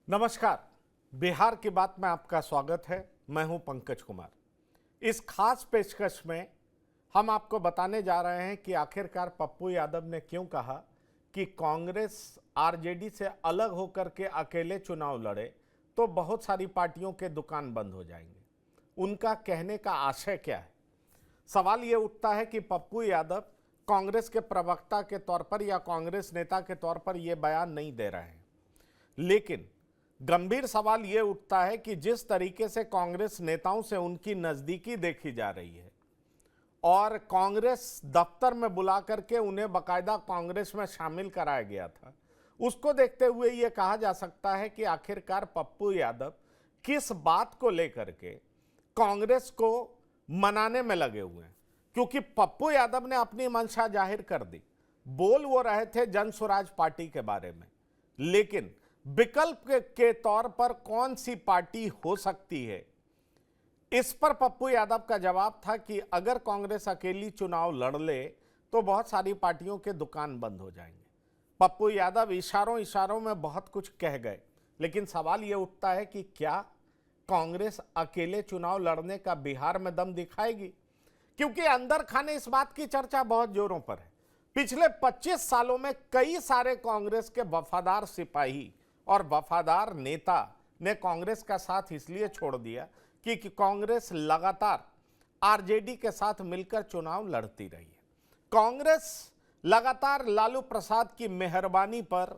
नमस्कार। बिहार की बात में आपका स्वागत है। मैं हूं पंकज कुमार। इस खास पेशकश में हम आपको बताने जा रहे हैं कि आखिरकार पप्पू यादव ने क्यों कहा कि कांग्रेस आरजेडी से अलग होकर के अकेले चुनाव लड़े तो बहुत सारी पार्टियों के दुकान बंद हो जाएंगे। उनका कहने का आशय क्या है? सवाल ये उठता है कि पप्पू यादव कांग्रेस के प्रवक्ता के तौर पर या कांग्रेस नेता के तौर पर यह बयान नहीं दे रहे हैं, लेकिन गंभीर सवाल यह उठता है कि जिस तरीके से कांग्रेस नेताओं से उनकी नजदीकी देखी जा रही है और कांग्रेस दफ्तर में बुला करके उन्हें बाकायदा कांग्रेस में शामिल कराया गया था, उसको देखते हुए यह कहा जा सकता है कि आखिरकार पप्पू यादव किस बात को लेकर के कांग्रेस को मनाने में लगे हुए हैं। क्योंकि पप्पू यादव ने अपनी मंशा जाहिर कर दी, बोल वो रहे थे जन स्वराज पार्टी के बारे में, लेकिन विकल्प के तौर पर कौन सी पार्टी हो सकती है, इस पर पप्पू यादव का जवाब था कि अगर कांग्रेस अकेली चुनाव लड़ ले तो बहुत सारी पार्टियों के दुकान बंद हो जाएंगे। पप्पू यादव इशारों इशारों में बहुत कुछ कह गए, लेकिन सवाल यह उठता है कि क्या कांग्रेस अकेले चुनाव लड़ने का बिहार में दम दिखाएगी? क्योंकि अंदर खाने इस बात की चर्चा बहुत जोरों पर है। पिछले 25 सालों में कई सारे कांग्रेस के वफादार सिपाही और वफादार नेता ने कांग्रेस का साथ इसलिए छोड़ दिया कि कांग्रेस लगातार आरजेडी के साथ मिलकर चुनाव लड़ती रही है। कांग्रेस लगातार लालू प्रसाद की मेहरबानी पर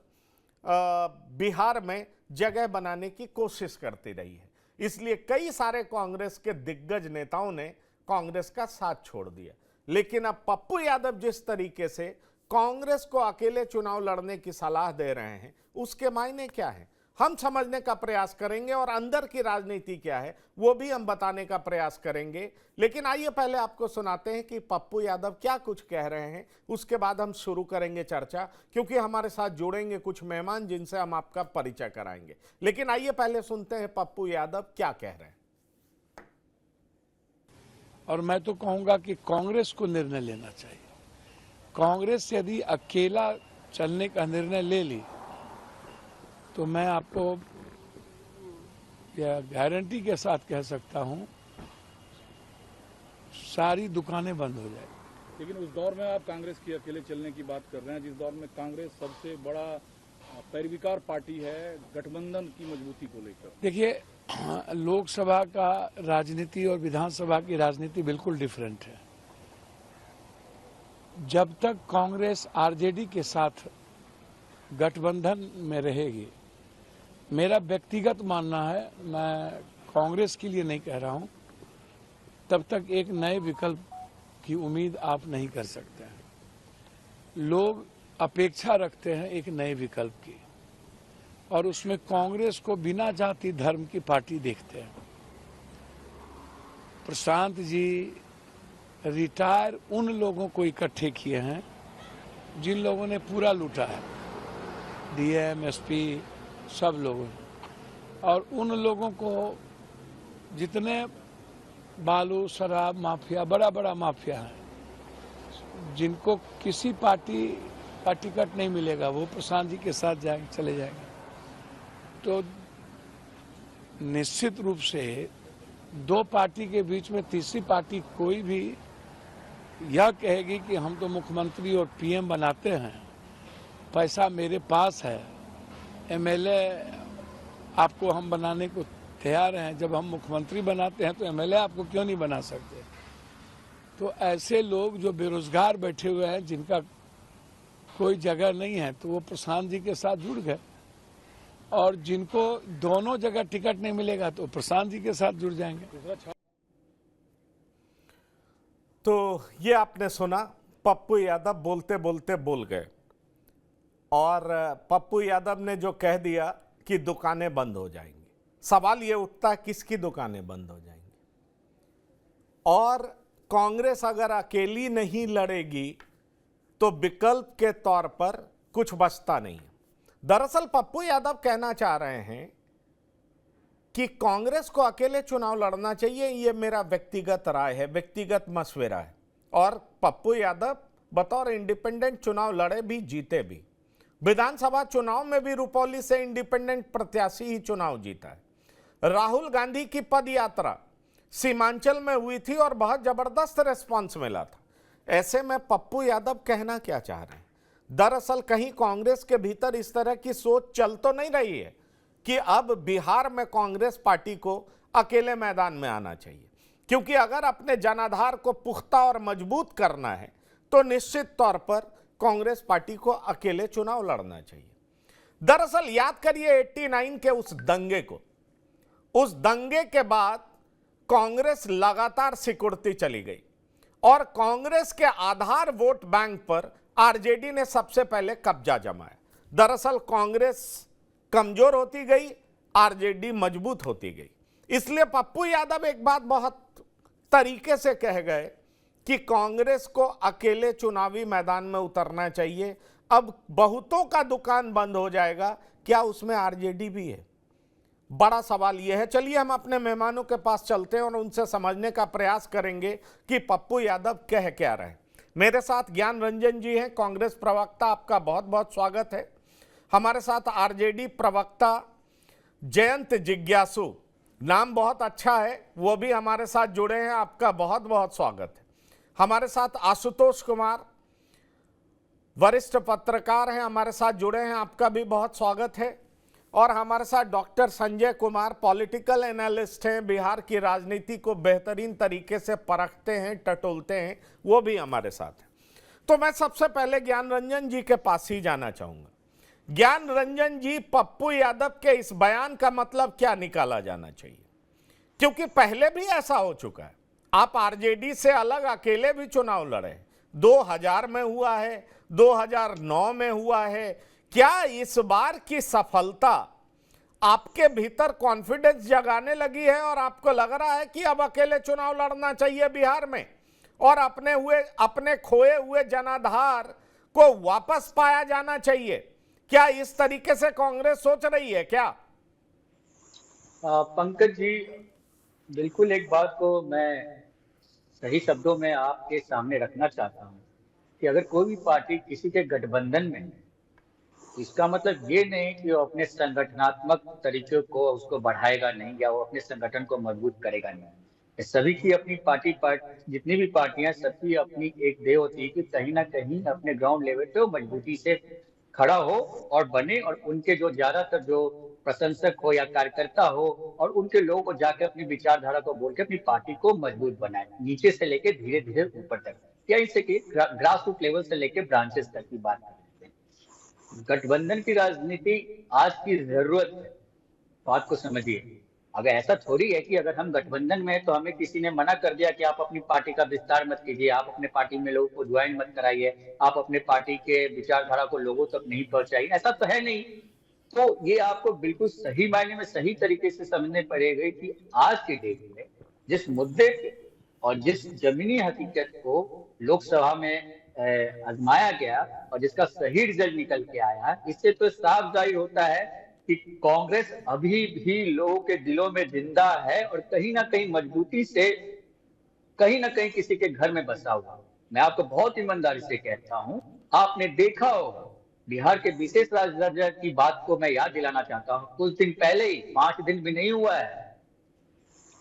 बिहार में जगह बनाने की कोशिश करती रही है, इसलिए कई सारे कांग्रेस के दिग्गज नेताओं ने कांग्रेस का साथ छोड़ दिया। लेकिन अब पप्पू यादव जिस तरीके से कांग्रेस को अकेले चुनाव लड़ने की सलाह दे रहे हैं, उसके मायने क्या है, हम समझने का प्रयास करेंगे और अंदर की राजनीति क्या है वो भी हम बताने का प्रयास करेंगे। लेकिन आइए पहले आपको सुनाते हैं कि पप्पू यादव क्या कुछ कह रहे हैं, उसके बाद हम शुरू करेंगे चर्चा, क्योंकि हमारे साथ जुड़ेंगे कुछ मेहमान जिनसे हम आपका परिचय कराएंगे। लेकिन आइए पहले सुनते हैं पप्पू यादव क्या कह रहे हैं। और मैं तो कहूंगा कि कांग्रेस को निर्णय लेना चाहिए। कांग्रेस यदि अकेला चलने का निर्णय ले ली तो मैं आपको यह गारंटी के साथ कह सकता हूं, सारी दुकानें बंद हो जाएगी। लेकिन उस दौर में आप कांग्रेस की अकेले चलने की बात कर रहे हैं, जिस दौर में कांग्रेस सबसे बड़ा पैरविकार पार्टी है गठबंधन की मजबूती को लेकर। देखिए, लोकसभा का राजनीति और विधानसभा की राजनीति बिल्कुल डिफरेंट है। जब तक कांग्रेस आरजेडी के साथ गठबंधन में रहेगी, मेरा व्यक्तिगत मानना है, मैं कांग्रेस के लिए नहीं कह रहा हूं, तब तक एक नए विकल्प की उम्मीद आप नहीं कर सकते हैं। लोग अपेक्षा रखते हैं एक नए विकल्प की, और उसमें कांग्रेस को बिना जाति धर्म की पार्टी देखते हैं। प्रशांत जी रिटायर उन लोगों को इकट्ठे किए हैं जिन लोगों ने पूरा लूटा है, डीएम एसपी सब लोगों ने, और उन लोगों को जितने बालू शराब माफिया, बड़ा बड़ा माफिया है, जिनको किसी पार्टी का टिकट नहीं मिलेगा, वो प्रशांत जी के साथ चले जाएंगे। तो निश्चित रूप से दो पार्टी के बीच में तीसरी पार्टी कोई भी यह कहेगी कि हम तो मुख्यमंत्री और पीएम बनाते हैं, पैसा मेरे पास है, एमएलए आपको हम बनाने को तैयार हैं, जब हम मुख्यमंत्री बनाते हैं तो एमएलए आपको क्यों नहीं बना सकते। तो ऐसे लोग जो बेरोजगार बैठे हुए हैं, जिनका कोई जगह नहीं है, तो वो प्रशांत जी के साथ जुड़ गए, और जिनको दोनों जगह टिकट नहीं मिलेगा तो प्रशांत जी के साथ जुड़ जाएंगे। तो ये आपने सुना, पप्पू यादव बोलते बोलते बोल गए, और पप्पू यादव ने जो कह दिया कि दुकानें बंद हो जाएंगी। सवाल ये उठता है किसकी दुकानें बंद हो जाएंगी, और कांग्रेस अगर अकेली नहीं लड़ेगी तो विकल्प के तौर पर कुछ बचता नहीं है। दरअसल पप्पू यादव कहना चाह रहे हैं कि कांग्रेस को अकेले चुनाव लड़ना चाहिए, यह मेरा व्यक्तिगत राय है, व्यक्तिगत मशवरा है। और पप्पू यादव बतौर इंडिपेंडेंट चुनाव लड़े भी, जीते भी। विधानसभा चुनाव में भी रुपौली से इंडिपेंडेंट प्रत्याशी ही चुनाव जीता है। राहुल गांधी की पद यात्रा सीमांचल में हुई थी और बहुत जबरदस्त रिस्पांस मिला था। ऐसे में पप्पू यादव कहना क्या चाह रहे हैं? दरअसल कहीं कांग्रेस के भीतर इस तरह की सोच चल तो नहीं रही है कि अब बिहार में कांग्रेस पार्टी को अकेले मैदान में आना चाहिए, क्योंकि अगर अपने जनाधार को पुख्ता और मजबूत करना है तो निश्चित तौर पर कांग्रेस पार्टी को अकेले चुनाव लड़ना चाहिए। दरअसल याद करिए 89 के उस दंगे को। उस दंगे के बाद कांग्रेस लगातार सिकुड़ती चली गई और कांग्रेस के आधार वोट बैंक पर आरजेडी ने सबसे पहले कब्जा जमाया। दरअसल कांग्रेस कमजोर होती गई, आरजेडी मजबूत होती गई। इसलिए पप्पू यादव एक बात बहुत तरीके से कह गए कि कांग्रेस को अकेले चुनावी मैदान में उतरना चाहिए। अब बहुतों का दुकान बंद हो जाएगा, क्या उसमें आरजेडी भी है? बड़ा सवाल यह है। चलिए हम अपने मेहमानों के पास चलते हैं और उनसे समझने का प्रयास करेंगे कि पप्पू यादव कह क्या रहे। मेरे साथ ज्ञान रंजन जी हैं, कांग्रेस प्रवक्ता, आपका बहुत बहुत स्वागत है। हमारे साथ आरजेडी प्रवक्ता जयंत जिज्ञासु, नाम बहुत अच्छा है, वो भी हमारे साथ जुड़े हैं, आपका बहुत बहुत स्वागत है। हमारे साथ आशुतोष कुमार, वरिष्ठ पत्रकार हैं, हमारे साथ जुड़े हैं, आपका भी बहुत स्वागत है। और हमारे साथ doctor Sanjay Kumar, political analyst हैं, बिहार की राजनीति को बेहतरीन तरीके से परखते हैं, टटोलते हैं, वो भी हमारे साथ हैं। तो मैं सबसे पहले ज्ञान रंजन जी के पास ही जाना चाहूंगा। ज्ञान रंजन जी, पप्पू यादव के इस बयान का मतलब क्या निकाला जाना चाहिए? क्योंकि पहले भी ऐसा हो चुका है, आप आरजेडी से अलग अकेले भी चुनाव लड़े, 2000 में हुआ है, 2009 में हुआ है। क्या इस बार की सफलता आपके भीतर कॉन्फिडेंस जगाने लगी है और आपको लग रहा है कि अब अकेले चुनाव लड़ना चाहिए बिहार में और अपने खोए हुए जनाधार को वापस पाया जाना चाहिए? क्या इस तरीके से कांग्रेस सोच रही है क्या? पंकज जी, बिल्कुल एक बात को मैं सही शब्दों में आपके सामने रखना चाहता हूं कि अगर कोई भी पार्टी किसी के गठबंधन में है, इसका मतलब ये नहीं कि वो अपने संगठनात्मक तरीके को उसको बढ़ाएगा नहीं या वो अपने संगठन को मजबूत करेगा नहीं। सभी की अपनी जितनी भी पार्टियां, सबकी अपनी एक देह होती है कि कहीं ना कहीं अपने ग्राउंड लेवल पे वो मजबूती से खड़ा हो और बने और उनके जो ज्यादातर जो प्रशंसक हो या कार्यकर्ता हो और उनके लोगों को जाकर अपनी विचारधारा को बोल के अपनी पार्टी को मजबूत बनाए, नीचे से लेके धीरे धीरे ऊपर तक, या इससे कि ग्रास रूट लेवल से लेके ब्रांचेस तक की बात करते हैं। गठबंधन की राजनीति आज की जरूरत है, बात को समझिए। अगर ऐसा थोड़ी है कि अगर हम गठबंधन में है तो हमें किसी ने मना कर दिया कि आप अपनी पार्टी का विस्तार मत कीजिए, आप अपने पार्टी में लोगों को ज्वाइन मत कराइए, आप अपने पार्टी के विचारधारा को लोगों तक नहीं पहुंचाइए, ऐसा तो है नहीं। तो ये आपको बिल्कुल सही मायने में सही तरीके से समझने पड़ेगा कि आज के डेट में जिस मुद्दे पे और जिस जमीनी हकीकत को लोकसभा में आजमाया गया और जिसका सही रिजल्ट निकल के आया, इससे तो साफ जाहिर होता है कि कांग्रेस अभी भी लोगों के दिलों में जिंदा है और कहीं ना कहीं मजबूती से कहीं ना कहीं किसी के घर में बसा हुआ। मैं आपको बहुत ईमानदारी से कहता हूं, आपने देखा होगा बिहार के विशेष राज्य दर्जा की बात को मैं याद दिलाना चाहता हूं। कुछ दिन पहले ही, 5 दिन भी नहीं हुआ है,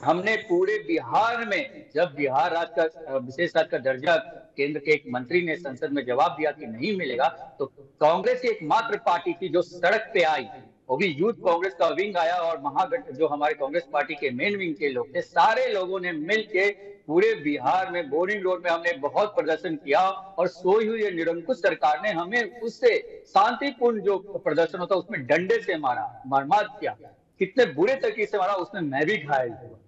हमने पूरे बिहार में, जब बिहार राज्य का विशेष राज्य का दर्जा केंद्र के एक मंत्री ने संसद में जवाब दिया कि नहीं मिलेगा, तो कांग्रेस की एकमात्र पार्टी थी जो सड़क पे आई, वो भी यूथ कांग्रेस का विंग आया और महागठ जो हमारे कांग्रेस पार्टी के मेन विंग के लोग थे, सारे लोगों ने मिलके पूरे बिहार में बोरिंग रोड में हमने बहुत प्रदर्शन किया और सोई हुई निरंकुश सरकार ने हमें उससे शांतिपूर्ण जो प्रदर्शन होता उसमें डंडे से मारा, मारमात किया, कितने बुरे तरीके से मारा, उसमें मैं भी घायल हुआ।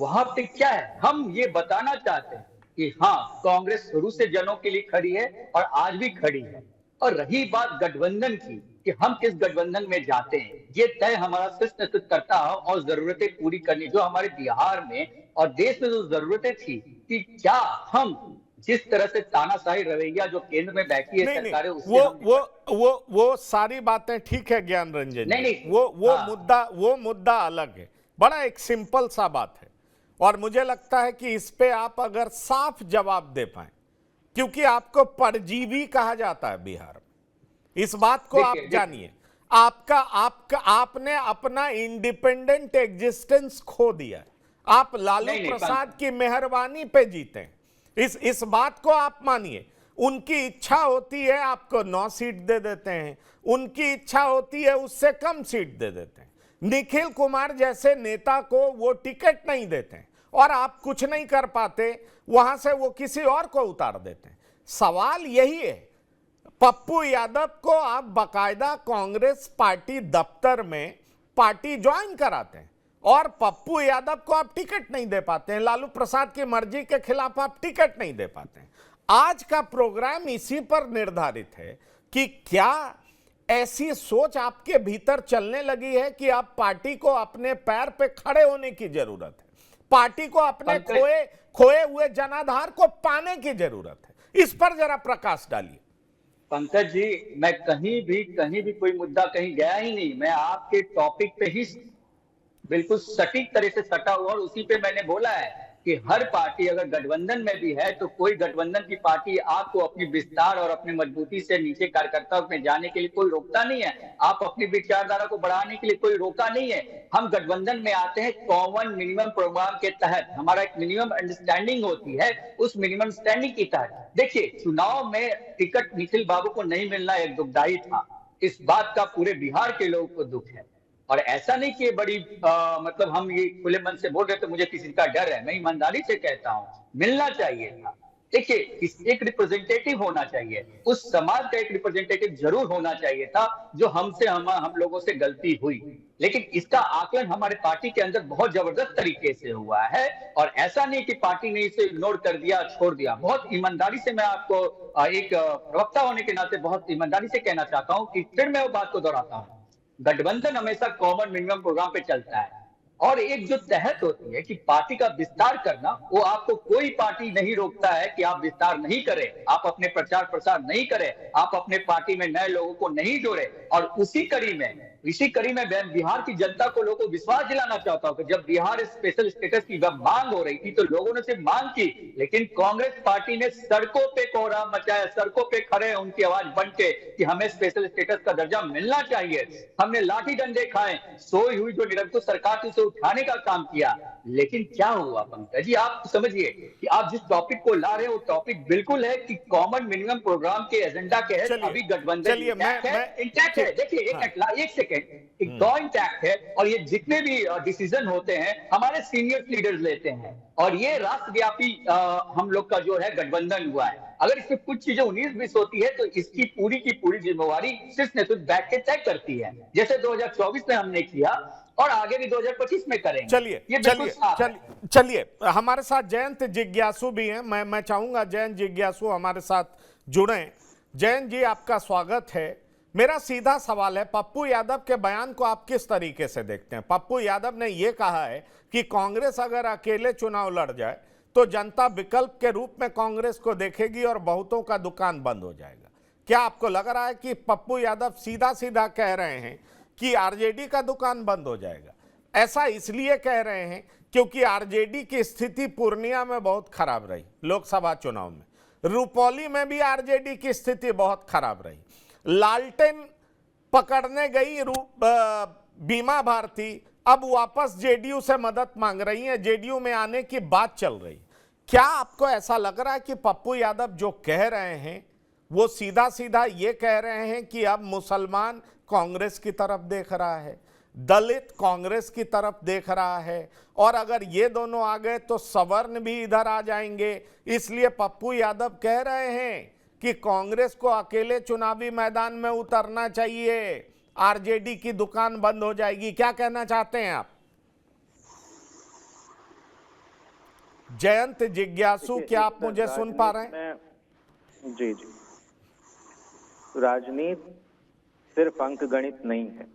वहां पे क्या है, हम ये बताना चाहते हैं कि हाँ, कांग्रेस शुरू से जनों के लिए खड़ी है और आज भी खड़ी है। और रही बात गठबंधन की कि हम किस गठबंधन में जाते हैं, ये तय हमारा शीर्ष नेतृत्व करता है और जरूरतें पूरी करनी जो हमारे बिहार में और देश में जो जरूरतें थी कि क्या हम जिस तरह से तानाशाही रवैया जो केंद्र में बैठी है सरकारें, वो सारी बातें ठीक है ज्ञान रंजन, नहीं, वो मुद्दा अलग है। बड़ा एक सिंपल सा बात है और मुझे लगता है कि इस पे आप अगर साफ जवाब दे पाए, क्योंकि आपको परजीवी कहा जाता है बिहार में, इस बात को आप देखिए, जानिए। आपने अपना इंडिपेंडेंट एग्जिस्टेंस खो दिया। आप लालू नहीं, प्रसाद की मेहरबानी पे जीते हैं, इस बात को आप मानिए। उनकी इच्छा होती है आपको 9 सीट दे देते हैं, उनकी इच्छा होती है उससे कम सीट दे देते हैं। निखिल कुमार जैसे नेता को वो टिकट नहीं देते हैं और आप कुछ नहीं कर पाते, वहां से वो किसी और को उतार देते हैं। सवाल यही है, पप्पू यादव को आप बकायदा कांग्रेस पार्टी दफ्तर में पार्टी ज्वाइन कराते हैं और पप्पू यादव को आप टिकट नहीं दे पाते हैं। लालू प्रसाद की मर्जी के खिलाफ आप टिकट नहीं दे पाते हैं। आज का प्रोग्राम इसी पर निर्धारित है कि क्या ऐसी सोच आपके भीतर चलने लगी है कि आप पार्टी को अपने पैर पे खड़े होने की जरूरत है, पार्टी को अपने खोए हुए जनाधार को पाने की जरूरत है। इस पर जरा प्रकाश डालिए। पंकज जी, मैं कहीं भी कोई मुद्दा कहीं गया ही नहीं। मैं आपके टॉपिक पे ही बिल्कुल सटीक तरह से सटा हुआ और उसी पे मैंने बोला है कि हर पार्टी अगर गठबंधन में भी है तो कोई गठबंधन की पार्टी आपको अपनी विस्तार और अपनी मजबूती से नीचे कार्यकर्ताओं में जाने के लिए कोई रोकता नहीं है। आप अपनी विचारधारा को बढ़ाने के लिए कोई रोका नहीं है। हम गठबंधन में आते हैं कॉमन मिनिमम प्रोग्राम के तहत, हमारा एक मिनिमम अंडरस्टैंडिंग होती है। उस मिनिमम स्टैंडिंग के तहत देखिए, चुनाव में टिकट निखिल बाबू को नहीं मिलना एक दुखदाई था। इस बात का पूरे बिहार के लोगों को दुख है और ऐसा नहीं कि बड़ी मतलब हम ये खुले मन से बोल रहे तो मुझे किसी का डर है। मैं ईमानदारी से कहता हूं, मिलना चाहिए था। देखिए, एक रिप्रेजेंटेटिव होना चाहिए, उस समाज का एक रिप्रेजेंटेटिव जरूर होना चाहिए था जो हमसे हम लोगों से गलती हुई। लेकिन इसका आकलन हमारे पार्टी के अंदर बहुत जबरदस्त तरीके से हुआ है और ऐसा नहीं कि पार्टी ने इसे इग्नोर कर दिया, छोड़ दिया। बहुत ईमानदारी से मैं आपको एक प्रवक्ता होने के नाते बहुत ईमानदारी से कहना चाहता हूं कि फिर मैं वो बात को दोहराता हूं, गठबंधन हमेशा कॉमन मिनिमम प्रोग्राम पे चलता है और एक जो तहत होती है कि पार्टी का विस्तार करना, वो आपको कोई पार्टी नहीं रोकता है कि आप विस्तार नहीं करें, आप अपने प्रचार प्रसार नहीं करें, आप अपने पार्टी में नए लोगों को नहीं जोड़े। और इसी कड़ी में मैं बिहार की जनता को, लोगों को विश्वास दिलाना चाहता हूं कि जब बिहार स्पेशल स्टेटस की मांग हो रही थी तो लोगों ने सिर्फ मांग की, लेकिन कांग्रेस पार्टी ने सड़कों पे कोहराम मचाया, सड़कों पे खड़े उनकी आवाज बन के कि हमें स्पेशल स्टेटस का दर्जा मिलना चाहिए। हमने लाठी डंडे खाए, सोई हुई जो निरंकुश सरकार थी उसे उठाने का काम किया। लेकिन क्या हुआ पंकज जी, आप समझिए कि आप जिस टॉपिक को ला रहे हैं वो टॉपिक बिल्कुल है कि कॉमन मिनिमम प्रोग्राम के एजेंडा के है। अभी गठबंधन इंटैक्ट है। देखिए, एक सेकेंड, एकदम इंटैक्ट है और ये जितने भी डिसीजन होते हैं हमारे सीनियर लीडर्स लेते हैं और ये राष्ट्रव्यापी हम लोग का जो है गठबंधन हुआ है। अगर इसमें कुछ चीजें 19-20 होती है तो इसकी पूरी की पूरी जिम्मेवारी शीर्ष नेतृत्व बैठ के तय करती है, जैसे 2024 में हमने किया और आगे भी 2025 में करेंगे। चलिए, हमारे साथ जयंत जिज्ञासु भी हैं। मैं चाहूंगा जयंत जिज्ञासु हमारे साथ जुड़े। जयंत जी, आपका स्वागत है। मेरा सीधा सवाल है, पप्पू यादव के बयान को आप किस तरीके से देखते हैं? पप्पू यादव ने यह कहा है कि कांग्रेस अगर अकेले चुनाव लड़ जाए तो जनता विकल्प के रूप में कांग्रेस को देखेगी और बहुतों का दुकान बंद हो जाएगा। क्या आपको लग रहा है कि पप्पू यादव सीधा सीधा कह रहे हैं कि आरजेडी का दुकान बंद हो जाएगा? ऐसा इसलिए कह रहे हैं क्योंकि आरजेडी की स्थिति पूर्णिया में बहुत खराब रही, लोकसभा चुनाव में रुपौली में भी आरजेडी की स्थिति बहुत खराब रही। लालटेन पकड़ने गई बीमा भारती अब वापस जेडीयू से मदद मांग रही है, जेडीयू में आने की बात चल रही। क्या आपको ऐसा लग रहा है कि पप्पू यादव जो कह रहे हैं वो सीधा सीधा ये कह रहे हैं कि अब मुसलमान कांग्रेस की तरफ देख रहा है, दलित कांग्रेस की तरफ देख रहा है और अगर ये दोनों आ गए तो सवर्ण भी इधर आ जाएंगे, इसलिए पप्पू यादव कह रहे हैं कि कांग्रेस को अकेले चुनावी मैदान में उतरना चाहिए, आरजेडी की दुकान बंद हो जाएगी? क्या कहना चाहते हैं आप? जयंत जिज्ञासु, क्या आप मुझे सुन पा रहे हैं? जी। राजनीति सिर्फ अंक गणित नहीं है।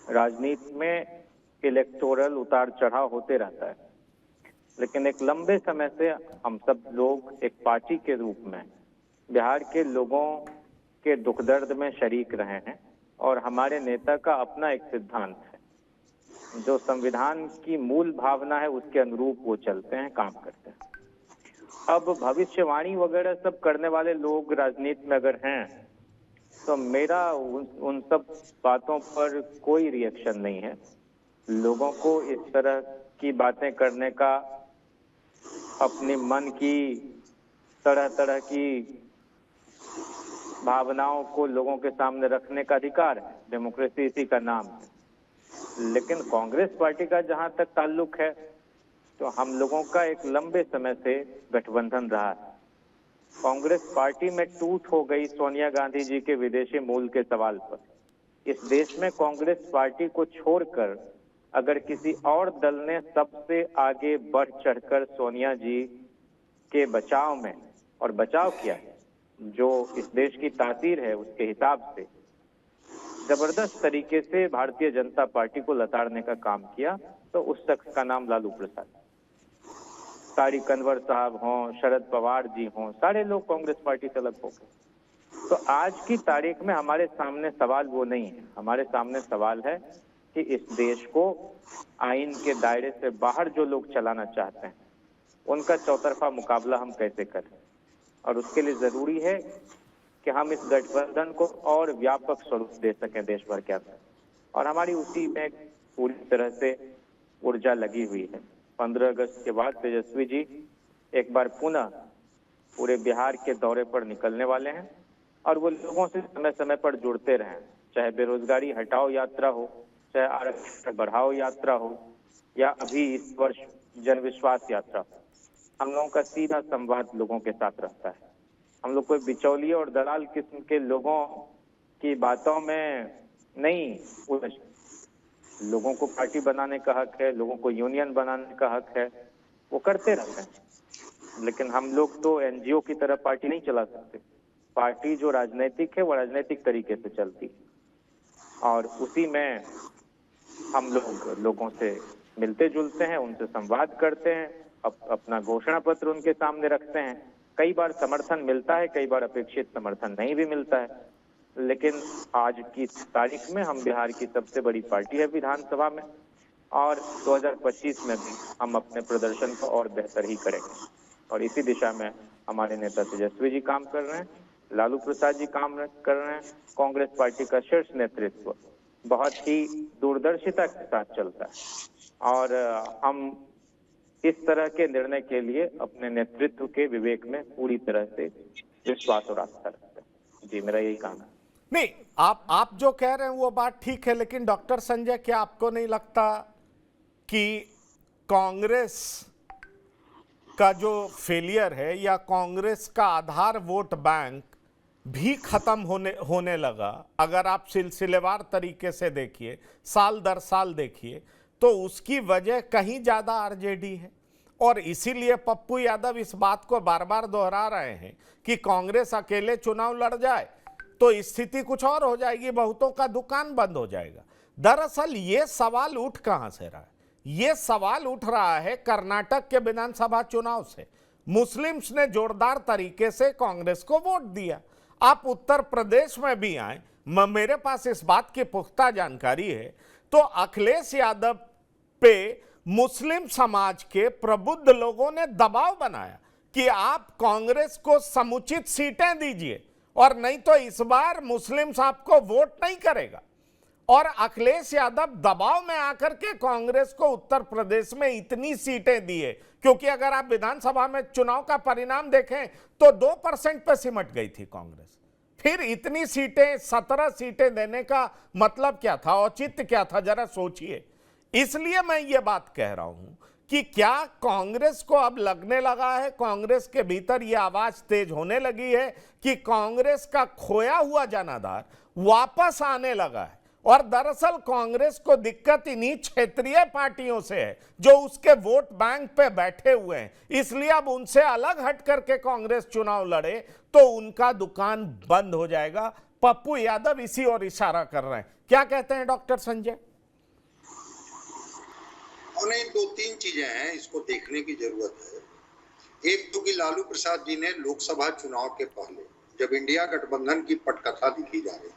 राजनीति में इलेक्टोरल उतार चढ़ाव होते रहता है, लेकिन एक लंबे समय से हम सब लोग एक पार्टी के रूप में बिहार के लोगों के दुख दर्द में शरीक रहे हैं और हमारे नेता का अपना एक सिद्धांत है, जो संविधान की मूल भावना है उसके अनुरूप वो चलते हैं, काम करते हैं। अब भविष्यवाणी वगैरह सब करने वाले लोग राजनीति में अगर हैं तो मेरा उन सब बातों पर कोई रिएक्शन नहीं है। लोगों को इस तरह की बातें करने का, अपने मन की तरह तरह की भावनाओं को लोगों के सामने रखने का अधिकार है, डेमोक्रेसी इसी का नाम है। लेकिन कांग्रेस पार्टी का जहां तक ताल्लुक है, तो हम लोगों का एक लंबे समय से गठबंधन रहा है। कांग्रेस पार्टी में टूट हो गई सोनिया गांधी जी के विदेशी मूल के सवाल पर। इस देश में कांग्रेस पार्टी को छोड़कर अगर किसी और दल ने सबसे आगे बढ़ चढ़कर सोनिया जी के बचाव में और बचाव किया है, जो इस देश की तासीर है उसके हिसाब से जबरदस्त तरीके से भारतीय जनता पार्टी को लताड़ने का काम किया, तो उस शख्स का नाम लालू प्रसाद। सारी कन्वर साहब हों, शरद पवार जी हों, सारे लोग कांग्रेस पार्टी से अलग हो गए। तो आज की तारीख में हमारे सामने सवाल वो नहीं है, हमारे सामने सवाल है कि इस देश को आइन के दायरे से बाहर जो लोग चलाना चाहते हैं उनका चौतरफा मुकाबला हम कैसे करें। और उसके लिए जरूरी है कि हम इस गठबंधन को और व्यापक स्वरूप दे सकें देश भर के अंदर, और हमारी उसी में पूरी तरह से ऊर्जा लगी हुई है। 15 अगस्त के बाद तेजस्वी जी एक बार पुनः पूरे बिहार के दौरे पर निकलने वाले हैं, और वो लोगों से समय समय पर जुड़ते रहें, चाहे बेरोजगारी हटाओ यात्रा हो, चाहे आरक्षण बढ़ाओ यात्रा हो, या अभी इस वर्ष जन विश्वास यात्रा हो। हम लोगों का सीधा संवाद लोगों के साथ रहता है। हम लोग कोई बिचौलिए और दलाल किस्म के लोगों की बातों में नहीं उलझते। लोगों को पार्टी बनाने का हक है, लोगों को यूनियन बनाने का हक है, वो करते रहते हैं। लेकिन हम लोग तो एनजीओ की तरह पार्टी नहीं चला सकते। पार्टी जो राजनीतिक है वो राजनीतिक तरीके से चलती है, और उसी में हम लोग लोगों से मिलते जुलते हैं, उनसे संवाद करते हैं, अपना घोषणा पत्र उनके सामने रखते हैं। कई बार समर्थन मिलता है, कई बार अपेक्षित समर्थन नहीं भी मिलता है, लेकिन आज की तारीख में हम बिहार की सबसे बड़ी पार्टी है विधानसभा में, और 2025 में भी हम अपने प्रदर्शन को और बेहतर ही करेंगे। और इसी दिशा में हमारे नेता तेजस्वी जी काम कर रहे हैं, लालू प्रसाद जी काम कर रहे हैं। कांग्रेस पार्टी का शीर्ष नेतृत्व बहुत ही दूरदर्शिता के साथ चलता है, और हम इस तरह के निर्णय के लिए अपने नेतृत्व के विवेक में पूरी तरह से विश्वास और आस्था रखते हैं। जी, मेरा यही काम है। नहीं, आप जो कह रहे हैं वो बात ठीक है, लेकिन डॉक्टर संजय, क्या आपको नहीं लगता कि कांग्रेस का जो फेलियर है, या कांग्रेस का आधार वोट बैंक भी खत्म होने लगा? अगर आप सिलसिलेवार तरीके से देखिए, साल दर साल देखिए, तो उसकी वजह कहीं ज्यादा आरजेडी है। और इसीलिए पप्पू यादव इस बात को बार बार दोहरा रहे हैं कि कांग्रेस अकेले चुनाव लड़ जाए तो स्थिति कुछ और हो जाएगी, बहुतों का दुकान बंद हो जाएगा। दरअसल ये सवाल उठ कहां से रहा है? ये सवाल उठ रहा है कर्नाटक के विधानसभा चुनाव से। मुस्लिम्स ने जोरदार तरीके से कांग्रेस को वोट दिया। आप उत्तर प्रदेश में भी आए, मेरे पास इस बात की पुख्ता जानकारी है, तो अखिलेश यादव पे मुस्लिम समाज के प्रबुद्ध लोगों ने दबाव बनाया कि आप कांग्रेस को समुचित सीटें दीजिए, और नहीं तो इस बार मुस्लिम्स आपको वोट नहीं करेगा। और अखिलेश यादव दबाव में आकर के कांग्रेस को उत्तर प्रदेश में इतनी सीटें दिए, क्योंकि अगर आप विधानसभा में चुनाव का परिणाम देखें तो 2% पर सिमट गई थी कांग्रेस। फिर इतनी सीटें, 17 सीटें देने का मतलब क्या था, औचित्य क्या था, जरा सोचिए। इसलिए मैं ये बात कह रहा हूं कि क्या कांग्रेस को अब लगने लगा है, कांग्रेस के भीतर यह आवाज तेज होने लगी है कि कांग्रेस का खोया हुआ जनाधार वापस आने लगा है। और दरअसल कांग्रेस को दिक्कत इन्हीं क्षेत्रीय पार्टियों से है जो उसके वोट बैंक पे बैठे हुए हैं। इसलिए अब उनसे अलग हट करके कांग्रेस चुनाव लड़े तो उनका दुकान बंद हो जाएगा। पप्पू यादव इसी ओर इशारा कर रहे हैं। क्या कहते हैं डॉक्टर संजय? उन्हें 2-3 चीजें हैं, इसको देखने की जरूरत है। एक तो कि लालू प्रसाद जी ने लोकसभा चुनाव के पहले, जब इंडिया गठबंधन की पटकथा लिखी जा रही थी,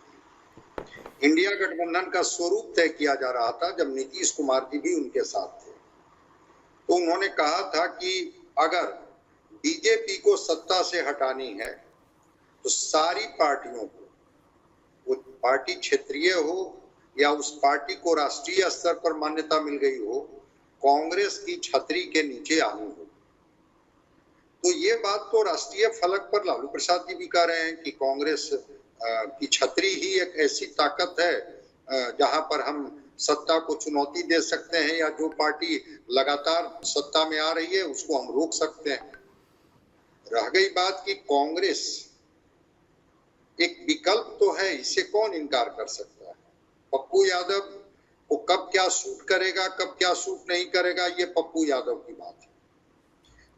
इंडिया गठबंधन का स्वरूप तय किया जा रहा था, जब नीतीश कुमार जी भी उनके साथ थे, तो उन्होंने कहा था कि अगर बीजेपी को सत्ता से हटानी है तो सारी पार्टियों को पार्टी क्षेत्रीय हो या उस पार्टी को राष्ट्रीय स्तर पर मान्यता मिल गई हो, कांग्रेस की छतरी के नीचे आनी हो। तो ये बात तो राष्ट्रीय फलक पर लालू प्रसाद जी भी कह रहे हैं कि कांग्रेस की छतरी ही एक ऐसी ताकत है जहां पर हम सत्ता को चुनौती दे सकते हैं, या जो पार्टी लगातार सत्ता में आ रही है उसको हम रोक सकते हैं। रह गई बात कि कांग्रेस एक विकल्प तो है, इसे कौन इनकार कर सकता है। पप्पू यादव को कब क्या सूट करेगा, कब क्या सूट नहीं करेगा, ये पप्पू यादव की बात है।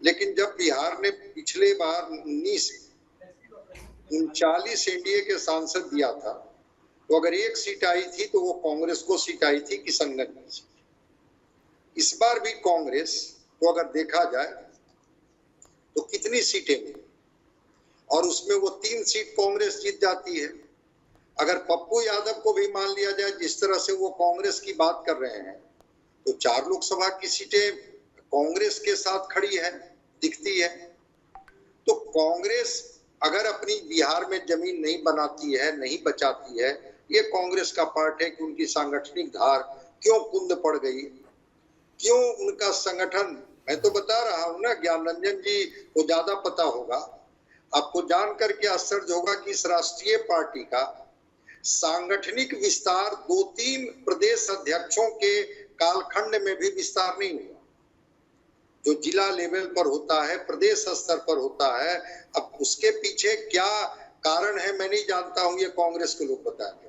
लेकिन जब बिहार ने पिछले बार 39 एनडीए के सांसद दिया था, तो अगर एक सीट आई थी तो वो कांग्रेस को सीट आई थी किशनगंज में से। इस बार भी कांग्रेस को अगर देखा जाए तो कितनी सीटें मिली, और उसमें वो 3 सीट कांग्रेस जीत जाती है। अगर पप्पू यादव को भी मान लिया जाए जिस तरह से वो कांग्रेस की बात कर रहे हैं, तो 4 लोकसभा की सीटें कांग्रेस के साथ खड़ी है, दिखती है। तो कांग्रेस अगर अपनी बिहार में जमीन नहीं बनाती है, नहीं बचाती है, ये कांग्रेस का पार्ट है कि उनकी सांगठनिक धार क्यों कुंद पड़ गई, क्यों उनका संगठन। मैं तो बता रहा हूं ना, ज्ञान रंजन जी को ज्यादा पता होगा। आपको जानकर के आश्चर्य होगा कि इस राष्ट्रीय पार्टी का सांगठनिक विस्तार 2-3 प्रदेश अध्यक्षों के कालखंड में भी विस्तार नहीं हुआ। जो जिला लेवल पर होता है, प्रदेश स्तर पर होता है, अब उसके पीछे क्या कारण है मैं नहीं जानता हूं, ये कांग्रेस के लोग बताएंगे।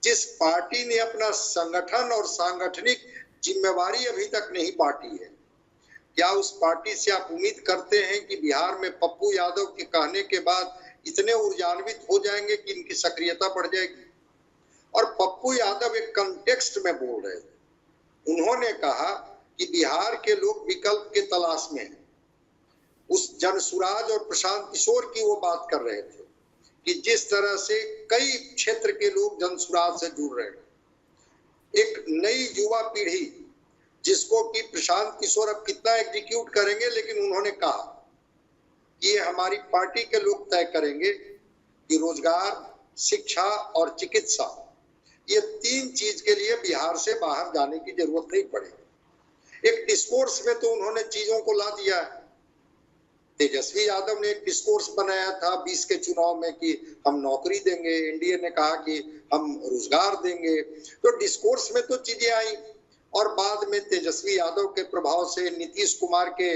जिस पार्टी ने अपना संगठन और सांगठनिक जिम्मेवारी अभी तक नहीं बांटी है, क्या उस पार्टी से आप उम्मीद करते हैं कि बिहार में पप्पू यादव के कहने के बाद इतने ऊर्जान्वित हो जाएंगे कि इनकी सक्रियता बढ़ जाएगी? और पप्पू यादव एक कंटेक्स्ट में बोल रहे थे। उन्होंने कहा कि बिहार के लोग विकल्प के तलाश में हैं। उस जनसुराज और प्रशांत किशोर की वो बात कर रहे थे कि जिस तरह से कई क्षेत्र के लोग जनसुराज से जुड़ रहे हैं। एक नई युवा पीढ़ी जिसको कि प्रशांत किशोर अब कितना एग्जीक्यूट करेंगे, लेकिन उन्होंने कहा कि ये हमारी पार्टी के लोग तय करेंगे कि रोजगार, शिक्षा और चिकित्सा, ये 3 चीज के लिए बिहार से बाहर जाने की जरूरत नहीं पड़ेगी। एक डिस्कोर्स में तो उन्होंने चीजों को ला दिया है। तेजस्वी यादव ने एक डिस्कोर्स बनाया था 20 के चुनाव में कि हम नौकरी देंगे, एनडीए ने कहा कि हम रोजगार देंगे। तो डिस्कोर्स में तो चीजें आई, और बाद में तेजस्वी यादव के प्रभाव से, नीतीश कुमार के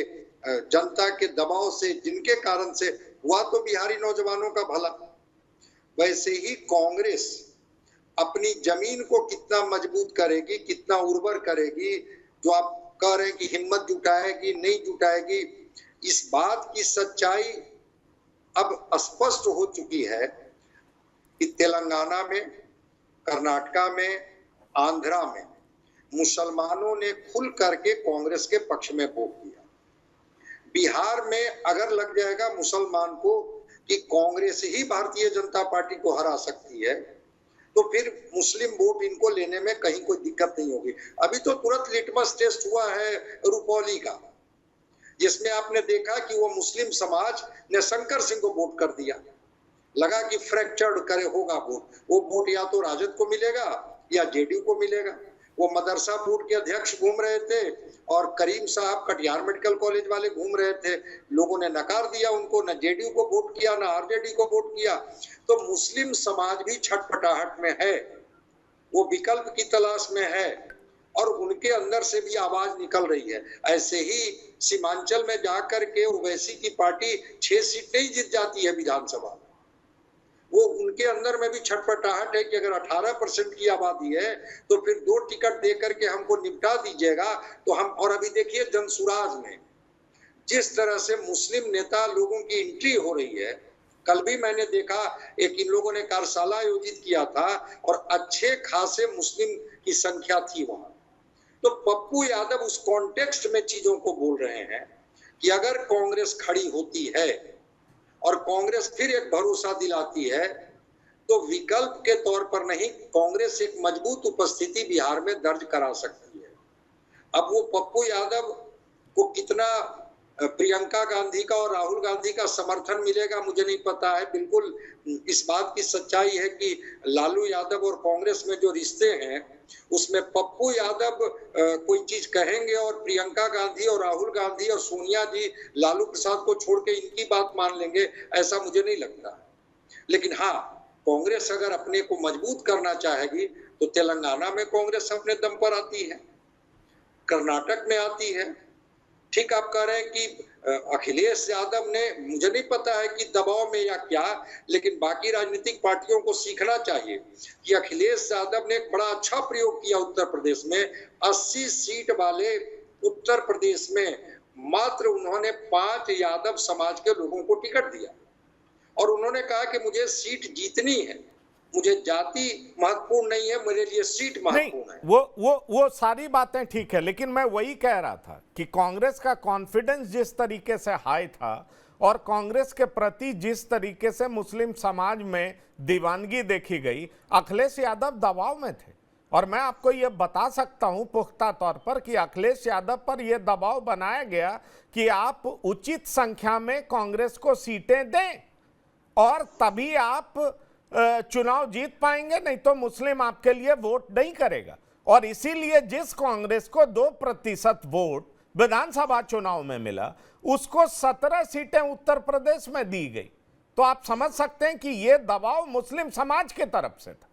जनता के दबाव से, जिनके कारण से हुआ तो बिहारी नौजवानों का भला। वैसे ही कांग्रेस अपनी जमीन को कितना मजबूत करेगी, कितना उर्वर करेगी, जो आप कह रहे हैं कि हिम्मत जुटाएगी नहीं जुटाएगी, इस बात की सच्चाई अब स्पष्ट हो चुकी है कि तेलंगाना में, कर्नाटका में, आंध्रा में मुसलमानों ने खुल करके कांग्रेस के पक्ष में वोट दिया। बिहार में अगर लग जाएगा मुसलमान को कि कांग्रेस ही भारतीय जनता पार्टी को हरा सकती है, तो फिर मुस्लिम वोट इनको लेने में कहीं कोई दिक्कत नहीं होगी। अभी तो तुरंत लिटमस टेस्ट हुआ है रुपौली का, जिसमें आपने देखा कि वो मुस्लिम समाज ने शंकर सिंह को वोट कर दिया। लगा कि फ्रैक्चर्ड करे होगा वोट, वो वोट या तो राजद को मिलेगा या जेडीयू को मिलेगा। वो मदरसा बोर्ड के अध्यक्ष घूम रहे थे और करीम साहब कटिहार मेडिकल कॉलेज वाले घूम रहे थे। लोगों ने नकार दिया उनको, न जेडीयू को वोट किया न आरजेडी को वोट किया। तो मुस्लिम समाज भी छटपटाहट में है, वो विकल्प की तलाश में है और उनके अंदर से भी आवाज निकल रही है। ऐसे ही सीमांचल में जाकर के ओवैसी की पार्टी 6 सीट नहीं जीत जाती है विधानसभा, वो उनके अंदर में भी छटपटाहट है कि अगर 18% की आबादी है तो फिर 2 टिकट दे करके हमको निपटा दीजिएगा तो हम। और अभी देखिए जनसुराज में जिस तरह से मुस्लिम नेता लोगों की एंट्री हो रही है, कल भी मैंने देखा एक इन लोगों ने कार्यशाला आयोजित किया था और अच्छे खासे मुस्लिम की संख्या थी वहां। तो पप्पू यादव उस कॉन्टेक्स्ट में चीजों को बोल रहे हैं कि अगर कांग्रेस खड़ी होती है और कांग्रेस फिर एक भरोसा दिलाती है तो विकल्प के तौर पर नहीं, कांग्रेस एक मजबूत उपस्थिति बिहार में दर्ज करा सकती है। अब वो पप्पू यादव को कितना प्रियंका गांधी का और राहुल गांधी का समर्थन मिलेगा मुझे नहीं पता है। बिल्कुल इस बात की सच्चाई है कि लालू यादव और कांग्रेस में जो रिश्ते हैं उसमें पप्पू यादव कोई चीज कहेंगे और प्रियंका गांधी और राहुल गांधी और सोनिया जी लालू प्रसाद को छोड़ के इनकी बात मान लेंगे, ऐसा मुझे नहीं लगता। लेकिन हाँ, कांग्रेस अगर अपने को मजबूत करना चाहेगी तो तेलंगाना में कांग्रेस अपने दम पर आती है, कर्नाटक में आती है। ठीक आप कह रहे हैं कि अखिलेश यादव ने, मुझे नहीं पता है कि दबाव में या क्या, लेकिन बाकी राजनीतिक पार्टियों को सीखना चाहिए कि अखिलेश यादव ने एक बड़ा अच्छा प्रयोग किया उत्तर प्रदेश में। 80 सीट वाले उत्तर प्रदेश में मात्र उन्होंने 5 यादव समाज के लोगों को टिकट दिया और उन्होंने कहा कि मुझे सीट जीतनी है, मुझे जाति महत्वपूर्ण नहीं है, मेरे लिए सीट महत्वपूर्ण है। वो सारी बातें ठीक है, लेकिन मैं वही कह रहा था कि कांग्रेस का कॉन्फिडेंस जिस तरीके से हाई था और कांग्रेस के प्रति जिस तरीके से मुस्लिम समाज में दीवानगी देखी गई, अखिलेश यादव दबाव में थे। और मैं आपको यह बता सकता हूं पुख्ता तौर पर कि अखिलेश यादव पर यह दबाव बनाया गया कि आप उचित संख्या में कांग्रेस को सीटें दें और तभी आप चुनाव जीत पाएंगे, नहीं तो मुस्लिम आपके लिए वोट नहीं करेगा। और इसीलिए जिस कांग्रेस को 2% वोट विधानसभा चुनाव में मिला, उसको 17 सीटें उत्तर प्रदेश में दी गई। तो आप समझ सकते हैं कि यह दबाव मुस्लिम समाज की तरफ से था।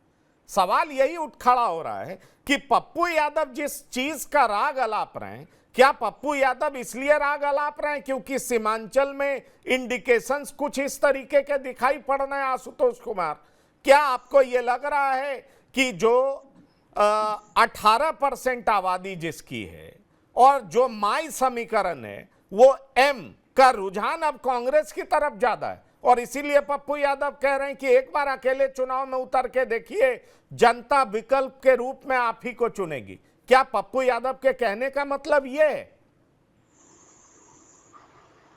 सवाल यही उठ खड़ा हो रहा है कि पप्पू यादव जिस चीज का राग अलाप रहे हैं, क्या पप्पू यादव इसलिए राग अलाप रहे हैं क्योंकि सीमांचल में इंडिकेशंस कुछ इस तरीके के दिखाई पड़ रहे हैं? आशुतोष कुमार, क्या आपको यह लग रहा है कि जो 18% आबादी जिसकी है और जो माई समीकरण है वो एम का रुझान अब कांग्रेस की तरफ ज्यादा है और इसीलिए पप्पू यादव कह रहे हैं कि एक बार अकेले चुनाव में उतर के देखिए, जनता विकल्प के रूप में आप ही को चुनेगी? क्या पप्पू यादव के कहने का मतलब ये है?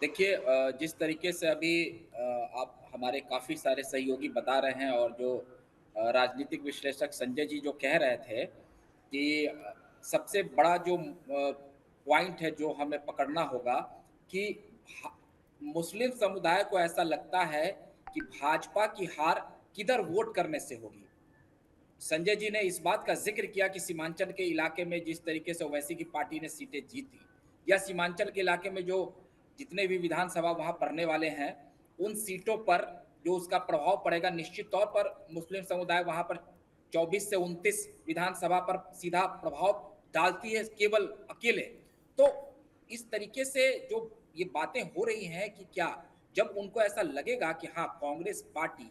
देखिए, जिस तरीके से अभी आप हमारे काफ़ी सारे सहयोगी बता रहे हैं और जो राजनीतिक विश्लेषक संजय जी जो कह रहे थे कि सबसे बड़ा जो पॉइंट है जो हमें पकड़ना होगा कि मुस्लिम समुदाय को ऐसा लगता है कि भाजपा की हार किधर वोट करने से होगी। संजय जी ने इस बात का जिक्र किया कि सीमांचल के इलाके में जिस तरीके से ओवैसी की पार्टी ने सीटें जीती, या सीमांचल के इलाके में जो जितने भी विधानसभा वहां पड़ने वाले हैं उन सीटों पर जो उसका प्रभाव पड़ेगा, निश्चित तौर पर मुस्लिम समुदाय वहां पर 24 से 29 विधानसभा पर सीधा प्रभाव डालती है केवल अकेले। तो इस तरीके से जो ये बातें हो रही हैं कि क्या जब उनको ऐसा लगेगा कि हाँ कांग्रेस पार्टी